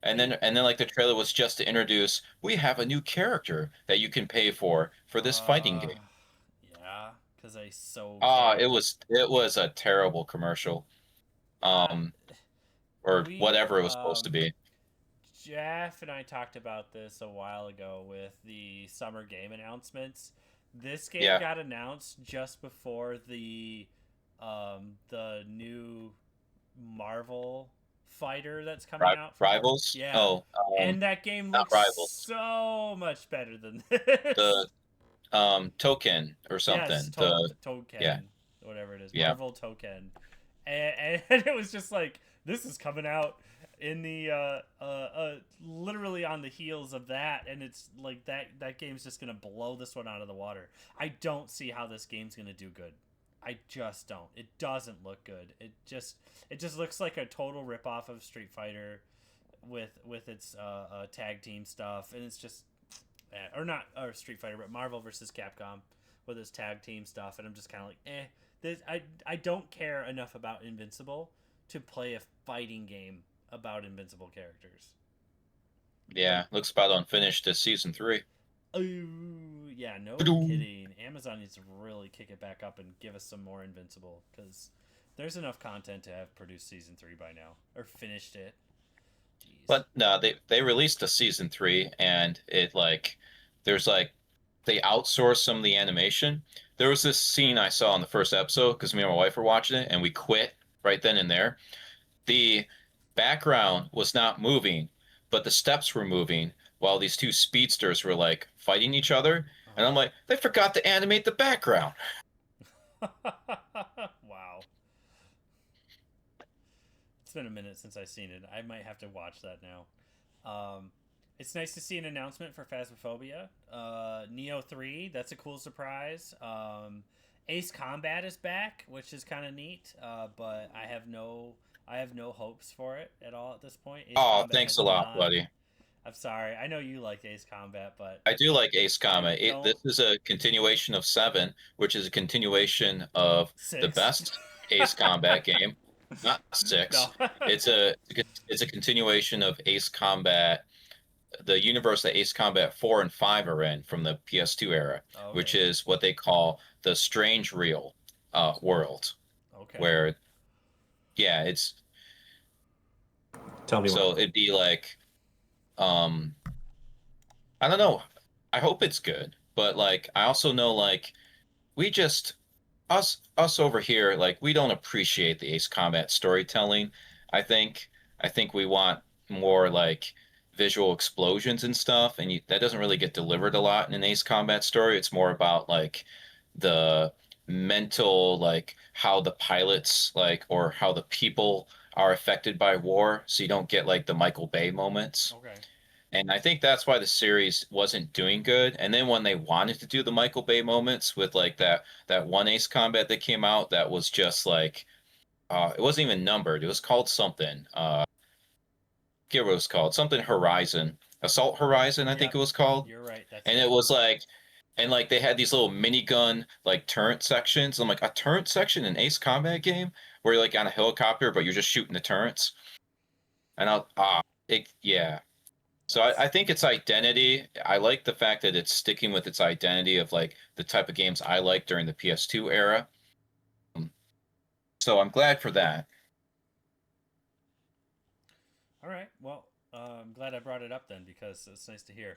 And then like the trailer was just to introduce, we have a new character that you can pay for this fighting game. Yeah, because I so. It was a terrible commercial, or whatever it was supposed to be. Jeff and I talked about this a while ago with the summer game announcements. This game got announced just before the new Marvel fighter that's coming out. Rivals? Yeah. Oh. And that game looks so much better than this. The Token or something. Yes, Token. Whatever it is. Yeah. Marvel Token. And it was just like, this is coming out in the literally on the heels of that, and it's like that game's just gonna blow this one out of the water. I don't see how this game's gonna do good. I just don't. It doesn't look good. It just looks like a total ripoff of Street Fighter with its tag team stuff, and it's just or Street Fighter, but Marvel versus Capcom with its tag team stuff, and I'm just kind of like, I don't care enough about Invincible to play a fighting game about invincible characters. Yeah, looks about unfinished this season 3. Oh, yeah, no kidding. Amazon needs to really kick it back up and give us some more Invincible, because there's enough content to have produced season 3 by now, or finished it. Jeez. But no, they released a season 3, and it there's they outsourced some of the animation. There was this scene I saw in the first episode because me and my wife were watching it, and we quit right then and there. The background was not moving, but the steps were moving while these two speedsters were like fighting each other. And I'm like, they forgot to animate the background. Wow. It's been a minute since I've seen it. I might have to watch that now. It's nice to see an announcement for Phasmophobia. Neo 3, that's a cool surprise. Ace Combat is back, which is kind of neat, but I have no hopes for it at all at this point. Ace Combat thanks a lot, buddy. I'm sorry. I know you like Ace Combat, but I do like Ace Combat. This is a continuation of 7, which is a continuation of 6. The best Ace Combat game. Not 6. No. It's a continuation of Ace Combat, the universe that Ace Combat 4 and 5 are in from the PS2 era, which is what they call the Strange Real world. Okay. Where, yeah, it's. Tell me. So it'd be like, I don't know. I hope it's good, but like I also know like we just us over here like we don't appreciate the Ace Combat storytelling. I think we want more like visual explosions and stuff, and that doesn't really get delivered a lot in an Ace Combat story. It's more about like the mental, like how the pilots like or how the people are affected by war, so you don't get like the Michael Bay moments. Okay. And I think that's why the series wasn't doing good. And then when they wanted to do the Michael Bay moments with like that one Ace Combat that came out, that was just like it wasn't even numbered. It was called something. I forget what it was called. Something Horizon. Assault Horizon, I think it Yep, was called. you're right. That's And right. it was like and like they had these little minigun like turret sections. I'm like, a turret section in Ace Combat game where you're like on a helicopter, but you're just shooting the turrets. And yeah. So That's I think its identity, I like the fact that it's sticking with its identity of like the type of games I like during the PS2 era. Um, So I'm glad for that. all right. Well, I'm glad I brought it up then because it's nice to hear.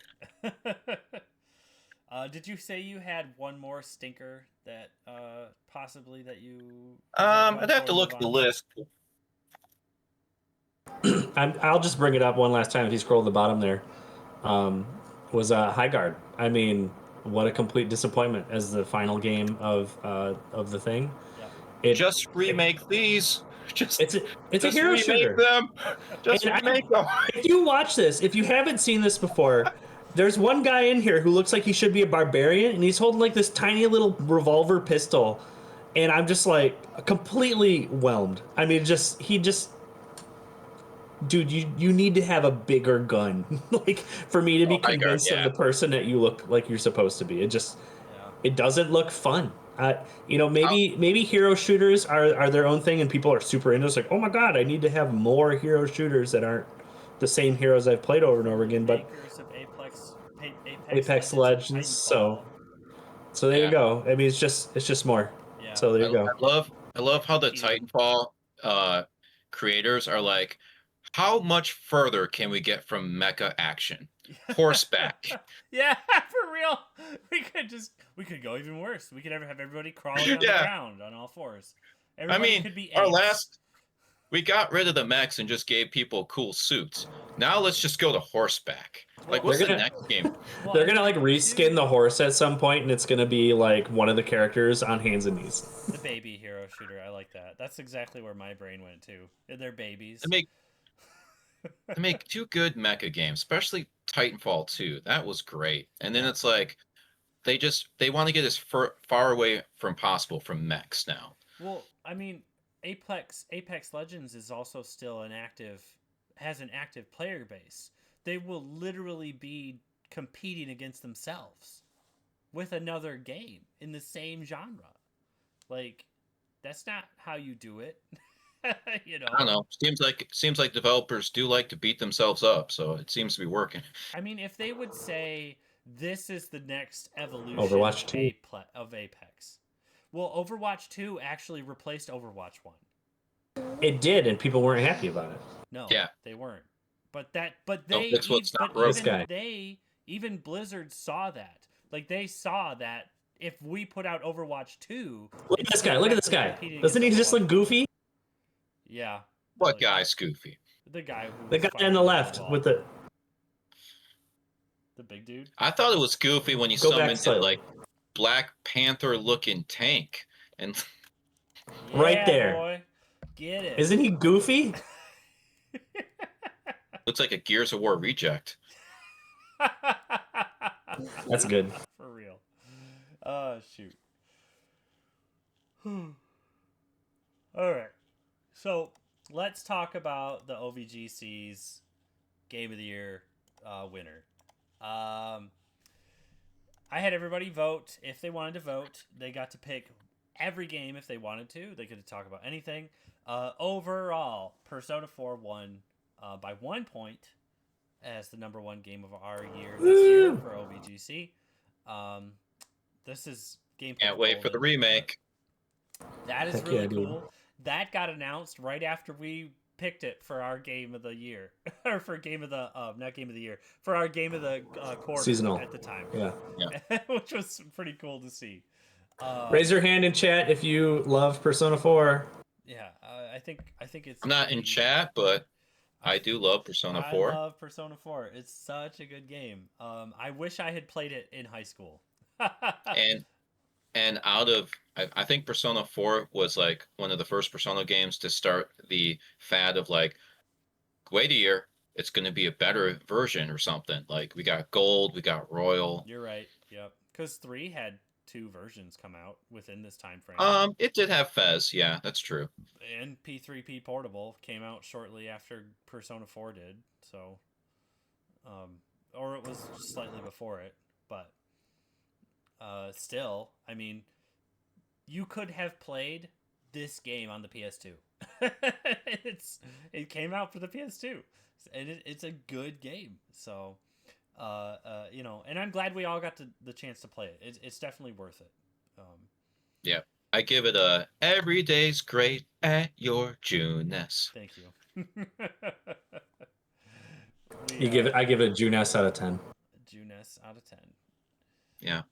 Did you say you had one more stinker that possibly that you had one I'd have before to we look move at the on? list. I'll just bring it up one last time if you scroll to the bottom there. Um, was High Guard. I mean, what a complete disappointment as the final game of the thing. Yep. It, Just it remake these. Just it's a just hero remake shooter. them. Just And remake them. if you watch this, if you haven't seen this before, there's one guy in here who looks like he should be a barbarian, and he's holding like this tiny little revolver pistol, and I'm just like completely whelmed. I mean, dude, you need to have a bigger gun, like for me to be Oh, High Guard, convinced of yeah. the person that you look like you're supposed to be. Yeah. It doesn't look fun. I'll, Maybe hero shooters are their own thing, and people are super into it. It's like, oh my god, I need to have more hero shooters that aren't the same heroes I've played over and over again. But Makers of Apex Apex Legends and Legends, so Titanfall. there you yeah. go. I mean, it's just more. Yeah. So there I, you go. I love how the Competing. Titanfall creators are like, how much further can we get from mecha action? Horseback. Yeah, for real. We could go even worse. We could ever have everybody crawling on the Yeah. ground on all fours. I Everybody mean, could be our apes. last we got rid of the mechs and just gave people cool suits. Now let's just go to horseback. Like, Well, what's They're the gonna next game? well, they're and gonna like reskin the horse at some point, and it's gonna be like one of the characters on hands and knees. the baby hero shooter. I like that. That's exactly where my brain went to. They're babies. They make they make two good mecha games, especially Titanfall 2. That was great. And then Yeah. it's like they want to get as far away from possible from mechs now. Well, I mean, Apex Legends is also still has an active player base. They will literally be competing against themselves with another game in the same genre. Like, that's not how you do it. you I don't know? know. Seems like developers do like to beat themselves up, so it seems to be working. I mean, if they would say this is the next evolution Overwatch 2. Of Apex. Well, Overwatch 2 actually replaced Overwatch 1. It did, and people weren't happy about it. No, Yeah. they weren't. But No, they that's what's not but broke. This guy. even Blizzard saw that. Like they saw that if we put out Overwatch 2, Look at this guy. Look at this guy. competing Doesn't he against just look Overwatch. goofy? Yeah. What Like, guy's goofy? The guy who The was guy fighting on the in left wall. with the big dude. I thought it was goofy when you Go back summoned that slightly. like Black Panther looking tank, and Right Yeah, there. boy. Get it. Isn't he goofy? looks like a Gears of War reject. That's good. For real. Oh, shoot. All right. So let's talk about the OVGC's Game of the Year winner. I had everybody vote if they wanted to vote. They got to pick every game if they wanted to. They could talk about anything. Overall, Persona 4 won by 1 point as the number one game of our year this year for OVGC. This is gameplay. Can't wait for the remake. That is Heck really yeah, dude. cool. That got announced right after we picked it for our game of the year, or for game of the not game of the year, for our game of the quarter Seasonal. at the time. Yeah. Which was pretty cool to see. Raise your hand in chat if you love Persona 4. Yeah, I think it's. I'm not in pretty- chat, but I do love Persona 4. I love Persona 4. It's such a good game. I wish I had played it in high school. And out of I think Persona 4 was like one of the first Persona games to start the fad of like, wait a year, it's going to be a better version or something. Like we got gold, we got royal. You're right. Yep. Because 3 had 2 versions come out within this time frame. It did have Fez. Yeah, that's true. And P3P Portable came out shortly after Persona 4 did. So, or it was slightly before it, but still, I mean, you could have played this game on the PS2. It came out for the PS2, and it's a good game. So, you know, and I'm glad we all got the chance to play it. It's definitely worth it. Yeah, I give it a every day's great at your Juness. Thank you. I give it a Juness out of 10. Juness out of 10. Yeah.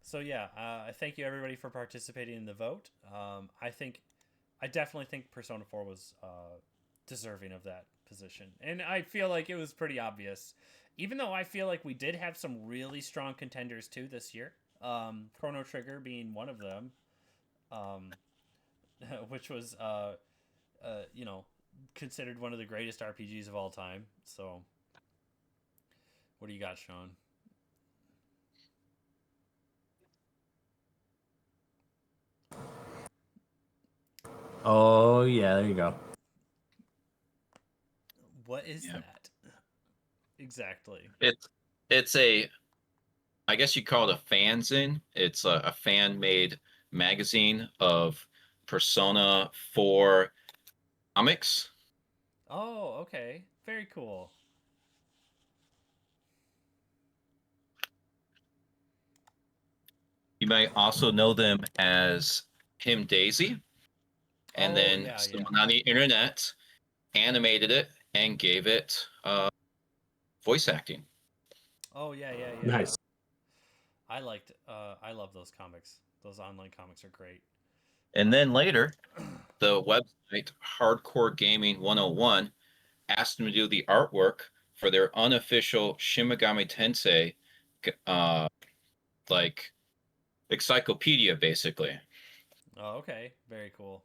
So yeah, I thank you everybody for participating in the vote. I definitely think Persona 4 was deserving of that position, and I feel like it was pretty obvious. Even though I feel like we did have some really strong contenders too this year, Chrono Trigger being one of them, which was you know, considered one of the greatest RPGs of all time. So, what do you got, Sean? Oh yeah, there you go. What is that exactly? It's a, I guess you call it a fanzine. It's a fan made magazine of Persona 4 comics. Oh, okay, very cool. You might also know them as Him Daisy. And Oh, then yeah, someone yeah. on the internet animated it and gave it voice acting. Oh, yeah, yeah, yeah. Nice. I love those comics. Those online comics are great. And then later, the website Hardcore Gaming 101 asked them to do the artwork for their unofficial Shin Megami Tensei like encyclopedia, basically. Oh, okay, very cool.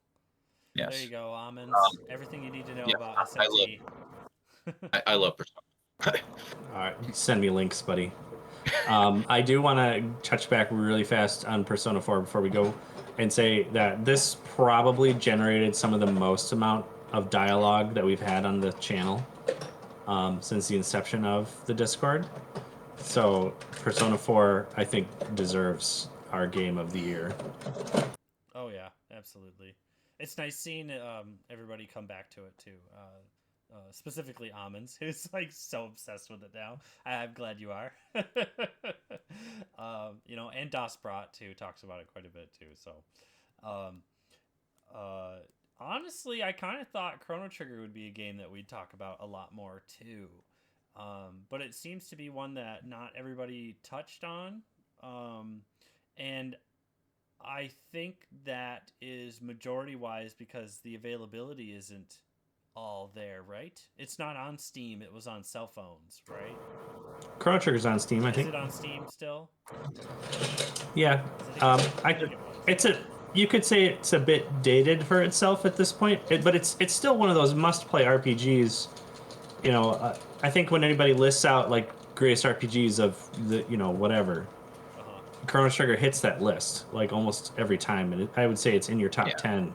Yes. There you go, almonds. Everything you need to know about SMT. I love Persona. All right, send me links, buddy. I do want to touch back really fast on Persona 4 before we go and say that this probably generated some of the most amount of dialogue that we've had on the channel since the inception of the Discord. So Persona 4, I think, deserves our game of the year. Oh yeah, absolutely. It's nice seeing everybody come back to it too. Specifically Almonds, who's like so obsessed with it now. I'm glad you are. You know, and Das Brat too talks about it quite a bit too. So, honestly, I kind of thought Chrono Trigger would be a game that we'd talk about a lot more too. But it seems to be one that not everybody touched on. And I think that is majority wise because the availability isn't all there, right? It's not on Steam. It was on cell phones, right? Chrono Trigger's on Steam, I think. Is it on Steam still? Yeah. You could say it's a bit dated for itself at this point, but it's still one of those must-play RPGs. You know, I think when anybody lists out like greatest RPGs of the, you know, whatever, Chrono Trigger hits that list like almost every time, and I would say it's in your top 10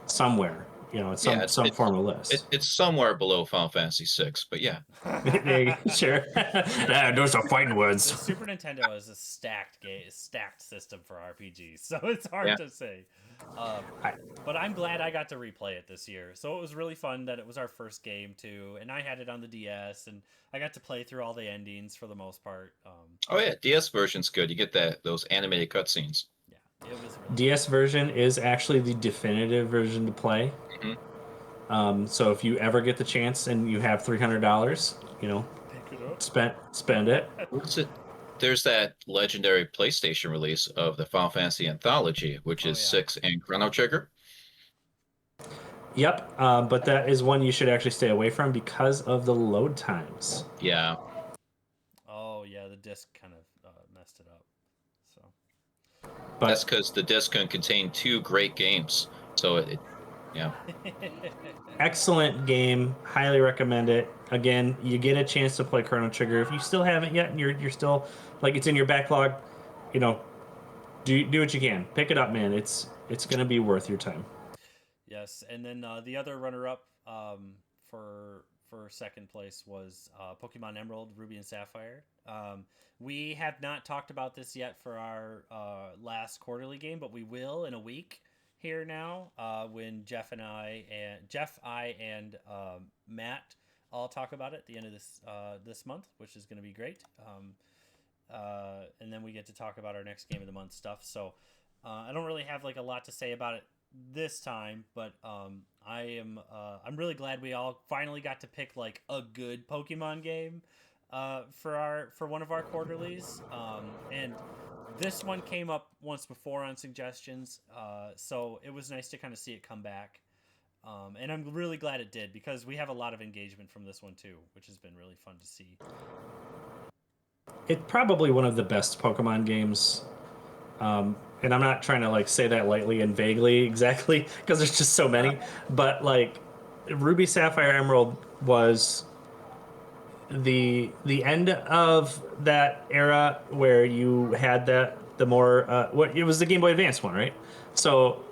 somewhere. You know, it's some form of list. It's somewhere below Final Fantasy VI, but yeah. Sure. Those are fighting words. The Super Nintendo is a stacked system for RPGs, so it's hard to say. But I'm glad I got to replay it this year. So it was really fun that it was our first game too, and I had it on the DS, and I got to play through all the endings for the most part. Oh yeah, DS version's good. You get those animated cutscenes. Yeah, it was really DS version is actually the definitive version to play. Mm-hmm. So if you ever get the chance and you have $300, you know, spend it. There's that legendary PlayStation release of the Final Fantasy Anthology, which is 6 and Chrono Trigger. Yep, but that is one you should actually stay away from because of the load times. Yeah. Oh yeah, the disc kind of messed it up. So. But that's because the disc can contain 2 great games. So yeah. excellent game. Highly recommend it. Again, you get a chance to play Chrono Trigger. If you still haven't yet and you're still like it's in your backlog, you know, do what you can. Pick it up, man. It's gonna be worth your time. Yes, and then the other runner-up for second place was Pokemon Emerald, Ruby, and Sapphire. We have not talked about this yet for our last quarterly game, but we will in a week here now when Jeff, I, and Matt all talk about it at the end of this month, which is going to be great. And then we get to talk about our next game of the month stuff. So I don't really have like a lot to say about it this time, but I'm really glad we all finally got to pick like a good Pokemon game for one of our quarterlies. And this one came up once before on suggestions, so it was nice to kind of see it come back. And I'm really glad it did because we have a lot of engagement from this one too, which has been really fun to see. It's probably one of the best Pokemon games. And I'm not trying to like say that lightly and vaguely exactly because there's just so many. But like Ruby Sapphire Emerald was the end of that era where you had the more what it was the Game Boy Advance one, right? So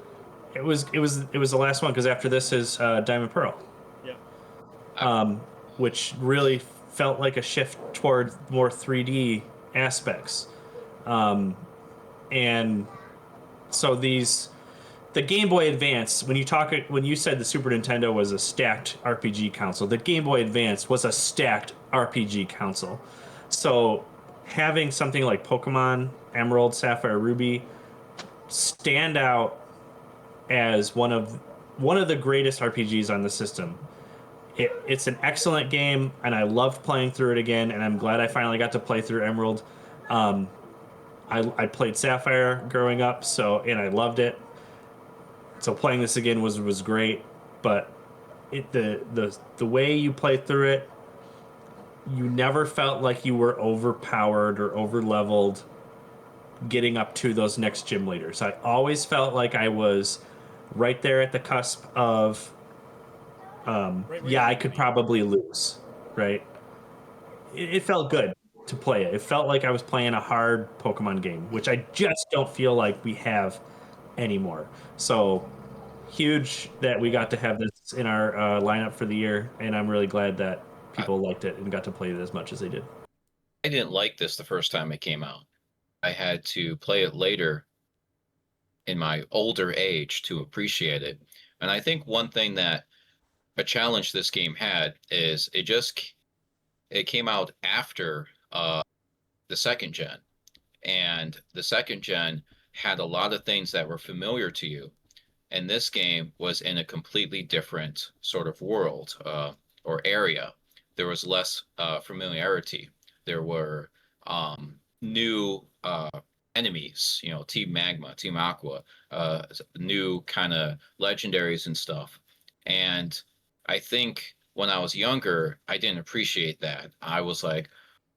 it was the last one because after this is Diamond Pearl, Yep. which really felt like a shift toward more 3D aspects. And so the Game Boy Advance, when you said the Super Nintendo was a stacked RPG console, the Game Boy Advance was a stacked RPG console. So having something like Pokemon Emerald, Sapphire, Ruby stand out as one of the greatest RPGs on the system. It's an excellent game, and I loved playing through it again. And I'm glad I finally got to play through Emerald. I played Sapphire growing up, and I loved it. So playing this again was great, but the way you play through it, you never felt like you were overpowered or over leveled getting up to those next gym leaders. I always felt like I was right there at the cusp of Right where you yeah, I need to could be. probably lose, right? It felt good to play it. It felt like I was playing a hard Pokemon game, which I just don't feel like we have anymore. So huge that we got to have this in our lineup for the year, and I'm really glad that I, people liked it and got to play it as much as they did. I didn't like this the first time it came out. I had to play it later in my older age to appreciate it. And I think one thing that a challenge this game had is it came out after the second gen, and the second gen had a lot of things that were familiar to you, and this game was in a completely different sort of world or area. There was less familiarity. There were new enemies, Team Magma, Team Aqua, new kind of legendaries and stuff. And I think when I was younger, I didn't appreciate that. I was like,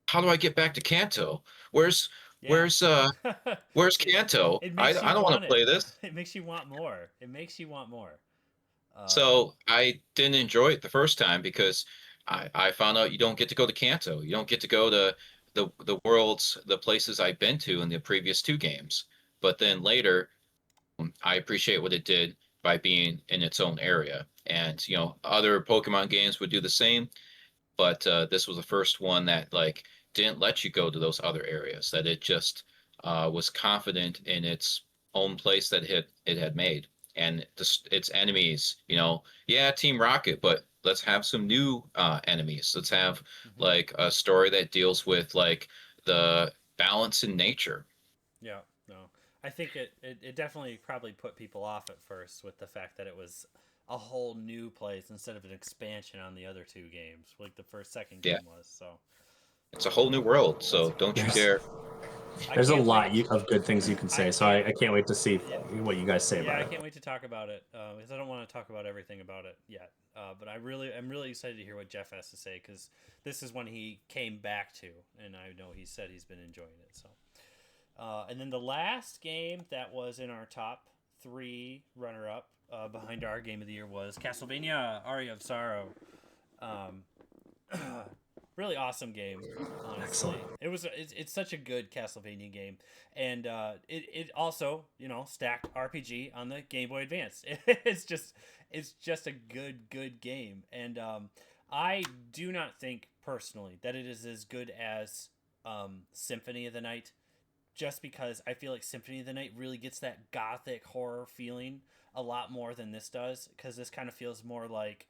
how do I get back to Kanto? Where's Yeah. where's uh where's it, Kanto? it I makes you I don't want want to it. play this. It makes you want more. It makes you want more. So I didn't enjoy it the first time because I found out you don't get to go to Kanto. You don't get to go to the places I've been to in the previous two games. But then later, I appreciate what it did by being in its own area. And other Pokemon games would do the same, but this was the first one that like didn't let you go to those other areas. That it just was confident in its own place that it had made, and its enemies. Yeah, Team Rocket, but let's have some new enemies. Let's have Mhm. like a story that deals with like the balance in nature. Yeah, no. I think it definitely probably put people off at first with the fact that it was a whole new place instead of an expansion on the other two games, like the second Yeah, game was. So it's a whole new world. So don't you There's dare. I there's a can't lot wait. of good things you can I say, so can't. I can't wait to see Yeah, what you guys say yeah. about I it. can't wait to talk about it because I don't want to talk about everything about it yet. But I'm really excited to hear what Jeff has to say because this is one he came back to, and I know he said he's been enjoying it. So. And then the last game that was in our top three runner up behind our game of the year was Castlevania Aria of Sorrow. Um, really awesome game, honestly. Excellent. It's such a good Castlevania game, and it also stacked RPG on the Game Boy Advance. It's just a good game, and I do not think personally that it is as good as Symphony of the Night, just because I feel like Symphony of the Night really gets that gothic horror feeling a lot more than this does, because this kind of feels more like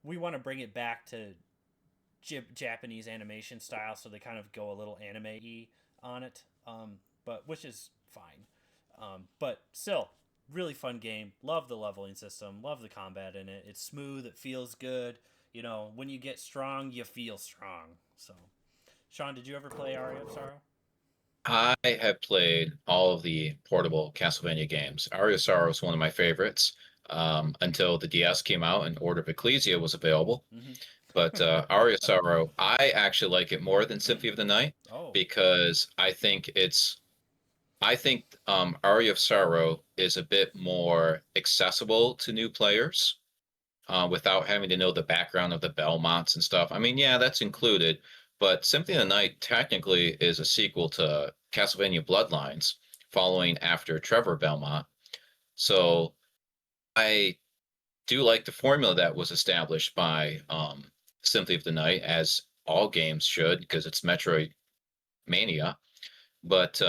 we want to bring it back to Japanese animation style, so they kind of go a little anime-y on it, but which is fine. But still, really fun game. Love the leveling system. Love the combat in it. It's smooth. It feels good. When you get strong, you feel strong. So, Sean, did you ever play Aria of Sorrow? I have played all of the portable Castlevania games. Aria of Sorrow is one of my favorites until the DS came out and Order of Ecclesia was available. Mm-hmm. But Aria of Sorrow, I actually like it more than Symphony of the Night Oh. because I think Aria of Sorrow is a bit more accessible to new players without having to know the background of the Belmonts and stuff. I mean, yeah, that's included, but Symphony of the Night technically is a sequel to Castlevania Bloodlines, following after Trevor Belmont. So I do like the formula that was established by Symphony of the Night, as all games should, because it's Metroidvania. But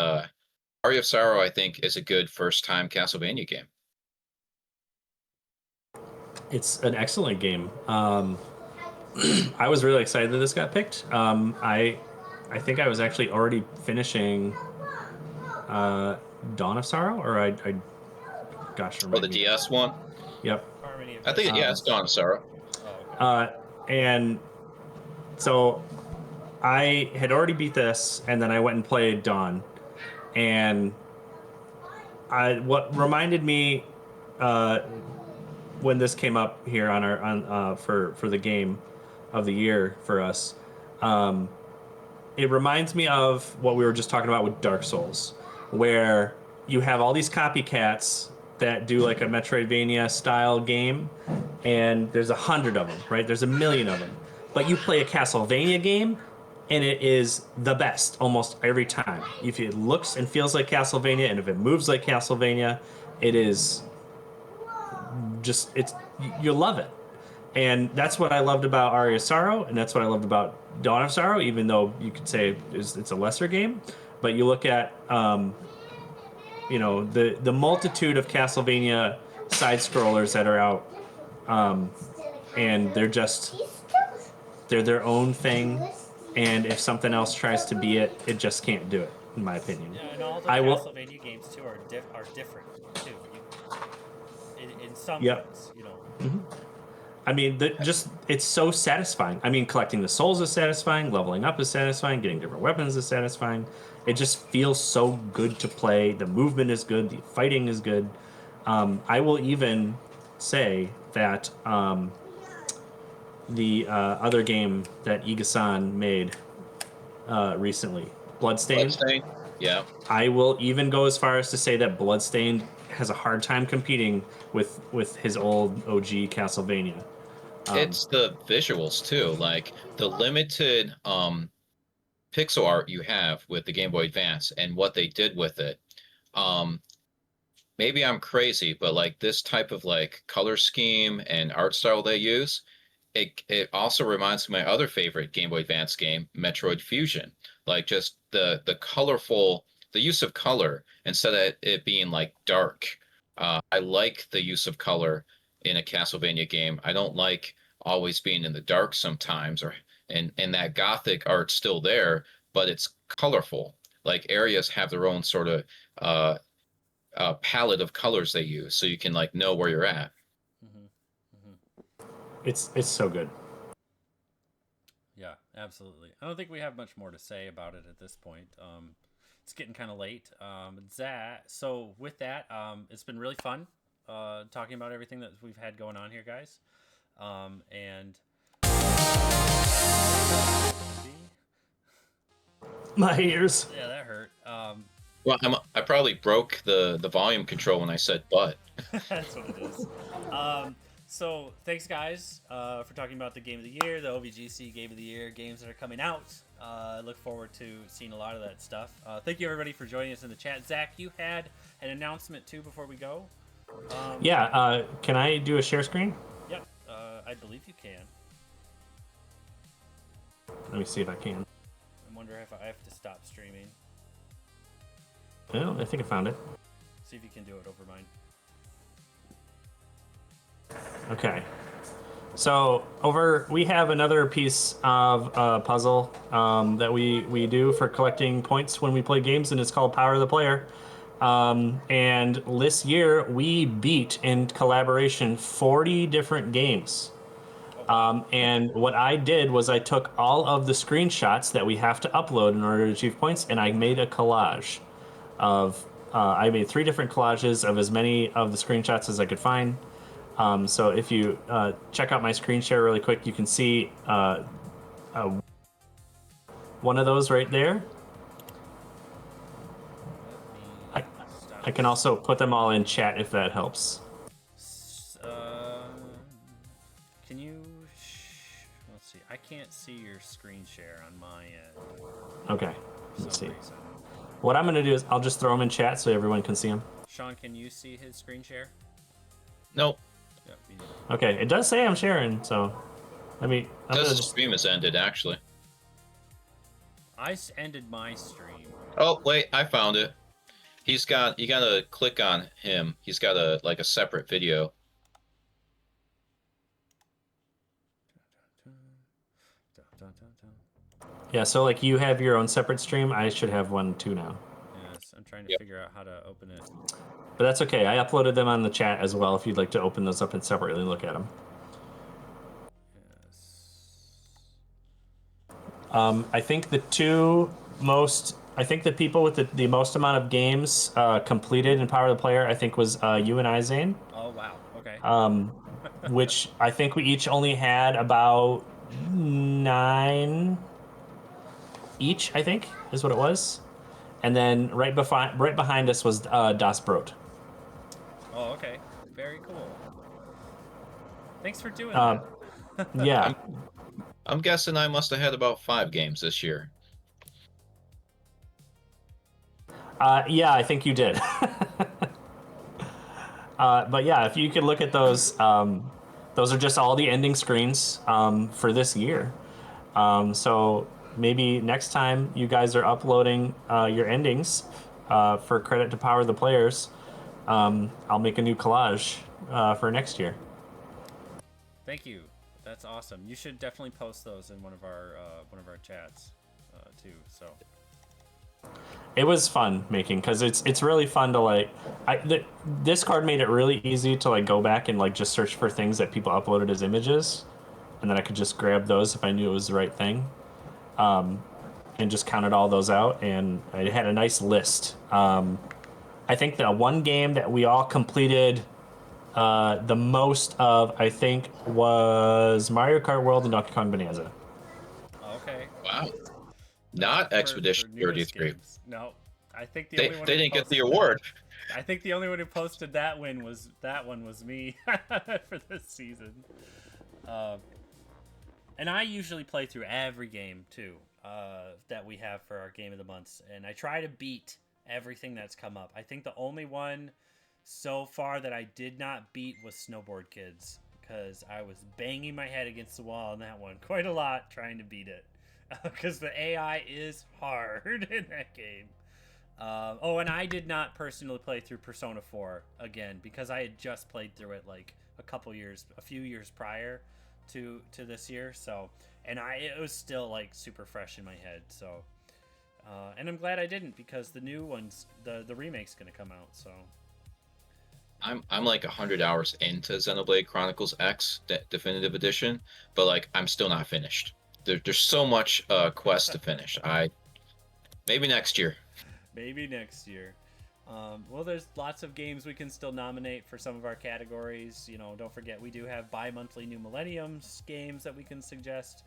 Aria of Sorrow, I think, is a good first-time Castlevania game. It's an excellent game. I was really excited that this got picked. I think I was actually already finishing Dawn of Sorrow, or gosh, Oh, remind the me. DS one? Yep. Harmony of I think, yeah, it's Dawn of Sorrow. Oh, okay. And so I had already beat this, and then I went and played Dawn, and what reminded me when this came up here for the game of the year for us, it reminds me of what we were just talking about with Dark Souls, where you have all these copycats that do like a Metroidvania style game, and there's 100 of them, right? There's 1,000,000 of them, but you play a Castlevania game, and it is the best almost every time. If it looks and feels like Castlevania, and if it moves like Castlevania, it is just you love it. And that's what I loved about Aria of Sorrow, and that's what I loved about Dawn of Sorrow, even though you could say it's a lesser game. But you look at the multitude of Castlevania side scrollers that are out, and they're their own thing. And if something else tries to be it, it just can't do it, in my opinion. Yeah, and all the Castlevania games too are different too. In some Yep. ways, I mean, it's so satisfying. I mean, collecting the souls is satisfying, leveling up is satisfying, getting different weapons is satisfying. It just feels so good to play. The movement is good, the fighting is good. I will even say that the other game that O.V.G.C made recently, Bloodstained. Yeah. I will even go as far as to say that Bloodstained has a hard time competing with his old OG Castlevania. It's the visuals too, like the limited pixel art you have with the Game Boy Advance and what they did with it. Maybe I'm crazy, but like this type of like color scheme and art style they use, it also reminds me of my other favorite Game Boy Advance game, Metroid Fusion. Like just the use of color instead of it being like dark. I like the use of color in a Castlevania game. I don't like always being in the dark sometimes, and that gothic art's still there, but it's colorful. Like areas have their own sort of palette of colors they use, so you can like know where you're at. It's so good. Yeah, absolutely. I don't think we have much more to say about it at this point. It's getting kind of late. So with that, it's been really fun talking about everything that we've had going on here, guys. And My ears. yeah, that hurt. Well, I probably broke the volume control when I said "but." That's what it is. So thanks guys for talking about the game of the year, the O.V.G.C game of the year, games that are coming out. Look forward to seeing a lot of that stuff. Thank you everybody for joining us in the chat. Zach, you had an announcement too before we go. Yeah. Can I do a share screen? Yep. I believe you can. Let me see if I can. I wonder if I have to stop streaming. Oh, I think I found it. See if you can do it over mine. Okay. So we have another piece of puzzle that we do for collecting points when we play games, and it's called Power of the Player. And this year we beat in collaboration 40 different games. And what I did was I took all of the screenshots that we have to upload in order to achieve points, and I made a collage of. I made 3 different collages of as many of the screenshots as I could find. So if you check out my screen share really quick, you can see one of those right there. I can also put them all in chat if that helps. Can you? Let's see. I can't see your screen share on my end. Okay. Let's see. What I'm going to do is I'll just throw them in chat so everyone can see them. Sean, can you see his screen share? Nope. Yep, we do. Okay. It does say I'm sharing, so let me. The stream has ended, actually. I ended my stream. Oh wait, I found it. You gotta click on him. He's got a separate video. Yeah, so like you have your own separate stream. I should have one too now. Yes, I'm trying to figure out how to open it. But that's okay. I uploaded them on the chat as well if you'd like to open those up and separately look at them. Yes. I think the people with the most amount of games completed in Power of the Player, I think, was you and I, Zane. Oh, wow. Okay. Which I think we each only had about 9 each, I think, is what it was. And then right behind us was Das Brot. Oh, okay. Very cool. Thanks for doing that. Yeah. I'm guessing I must have had about 5 games this year. Yeah, I think you did. But yeah, if you could look at those are just all the ending screens for this year. So maybe next time you guys are uploading your endings for credit to Power the Players, I'll make a new collage for next year. Thank you. That's awesome. You should definitely post those in one of our chats too. So it was fun making because it's really fun to like. Discard made it really easy to like go back and like just search for things that people uploaded as images, and then I could just grab those if I knew it was the right thing, and just counted all those out, and I had a nice list. I think the one game that we all completed the most of, I think, was Mario Kart World and Donkey Kong Bonanza. okay. Wow. Not Expedition 33. Games. No, I think They didn't get the award. I think the only one who posted that one was me for this season. And I usually play through every game too that we have for our game of the months, and I try to beat everything that's come up. I think the only one so far that I did not beat was Snowboard Kids, because I was banging my head against the wall in that one quite a lot trying to beat it, because the AI is hard in that game. And I did not personally play through Persona 4 again, because I had just played through it like a few years prior to this year. So, and it was still like super fresh in my head. So, and I'm glad I didn't, because the new ones, the remake's gonna come out. So, I'm like 100 hours into Xenoblade Chronicles X Definitive Edition, but like I'm still not finished. There's so much quest to finish. Maybe next year. Maybe next year. Well, there's lots of games we can still nominate for some of our categories. You know, don't forget we do have bi-monthly New Millenniums games that we can suggest,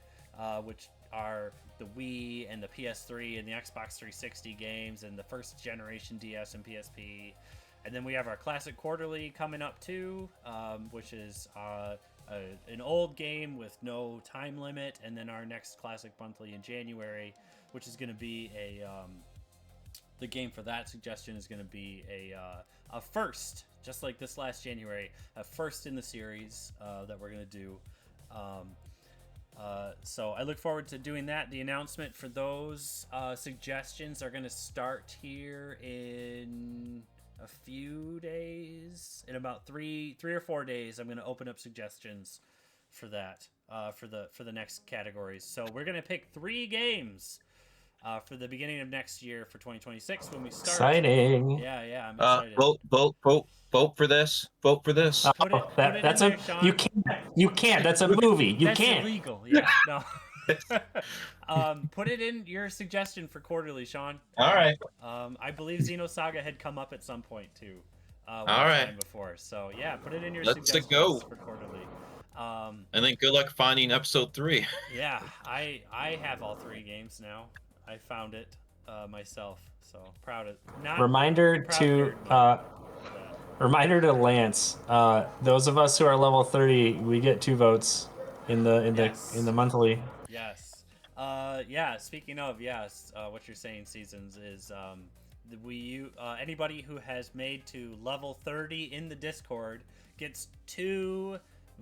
which are the Wii and the PS3 and the Xbox 360 games and the first generation DS and PSP. And then we have our Classic Quarterly coming up too, which is an old game with no time limit. And then our next Classic Monthly in January, which is going to be the game for that suggestion is going to be a first, just like this last January, a first in the series that we're going to do. So I look forward to doing that. The announcement for those suggestions are going to start here in a few days. In about three or 4 days, I'm going to open up suggestions for that for the next categories. So we're going to pick 3 games for the beginning of next year for 2026 when we start. Exciting. Yeah, I'm excited. Vote for this. Vote for this. Put it That's in there, Sean. You can't. That's a movie. That's can't. illegal. Yeah, no. Put it in your suggestion for quarterly, Sean. All right. I believe Xenosaga had come up at some point too. All right. Time before. So yeah, put it in your Let's suggestions go. for quarterly. And then good luck finding episode 3. Yeah, I have all 3 games now. I found it myself, so proud of. Reminder to Lance. Those of us who are level 30, we get 2 votes in the monthly. Yes. Speaking of what you're saying, Seasons, is anybody who has made to level 30 in the Discord gets 2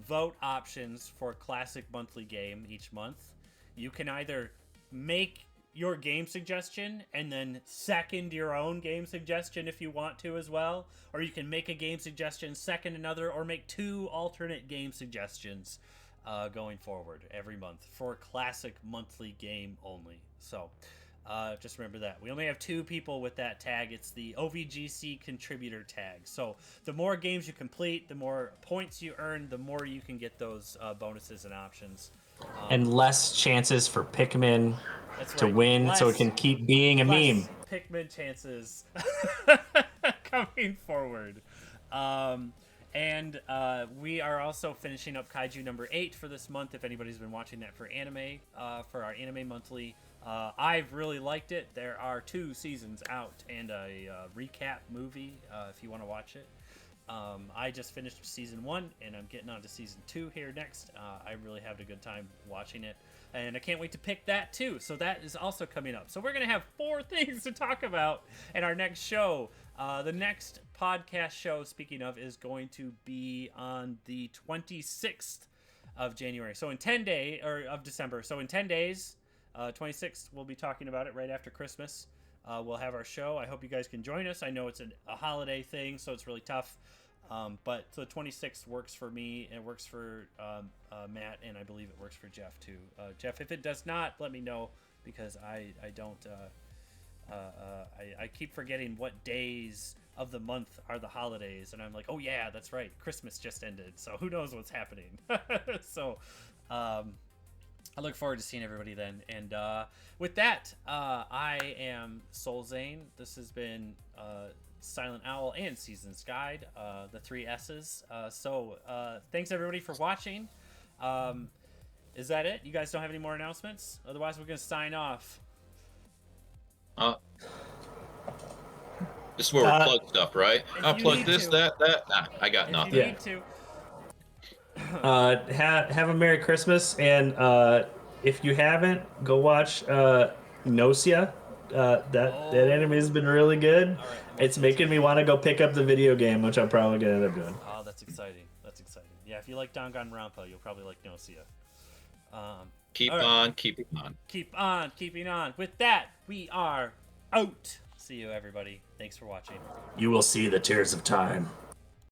vote options for Classic Monthly Game each month. You can either make your game suggestion and then second your own game suggestion if you want to as well, or you can make a game suggestion, second another, or make 2 alternate game suggestions going forward every month for Classic Monthly Game only. So just remember that. We only have 2 people with that tag. It's the OVGC contributor tag. So the more games you complete, the more points you earn, the more you can get those bonuses and options. And less chances for Pikmin to win, so it can keep being a meme. Pikmin chances coming forward. And we are also finishing up Kaiju number 8 for this month. If anybody's been watching that for anime, for our anime monthly, I've really liked it. There are 2 seasons out and a recap movie if you want to watch it. I just finished season 1 and I'm getting on to season 2 here next. I really had a good time watching it, and I can't wait to pick that too. So that is also coming up. So we're going to have 4 things to talk about in our next show. The next podcast show, speaking of, is going to be on the 26th of January. So in 10 days, or of December. So in 10 days, 26th, we'll be talking about it right after Christmas. We'll have our show. I hope you guys can join us. I know it's a holiday thing, so it's really tough. But the 26th works for me, and it works for Matt, and I believe it works for Jeff too. Jeff, if it does not, let me know, because I don't. I keep forgetting what days of the month are the holidays, and I'm like, oh yeah, that's right, Christmas just ended, so who knows what's happening. So I look forward to seeing everybody then. And with that, I am Soul Zane. This has been Silent Owl and Seasons Guide, the 3 S's. So thanks everybody for watching. Is that it? You guys don't have any more announcements? Otherwise, we're going to sign off. This is where we plug stuff, right? I'll plug this, that. Nah, I got nothing. You need to. Have a Merry Christmas, and if you haven't, go watch Nocia. That anime has been really good. Right, it's making me want to go pick up the video game, which I'm probably gonna end up doing. Oh, that's exciting. Yeah, if you like Danganronpa, you'll probably like Nocia. Keep on keeping on. Keep on keeping on. With that, we are out. See you, everybody. Thanks for watching. You will see the tears of time.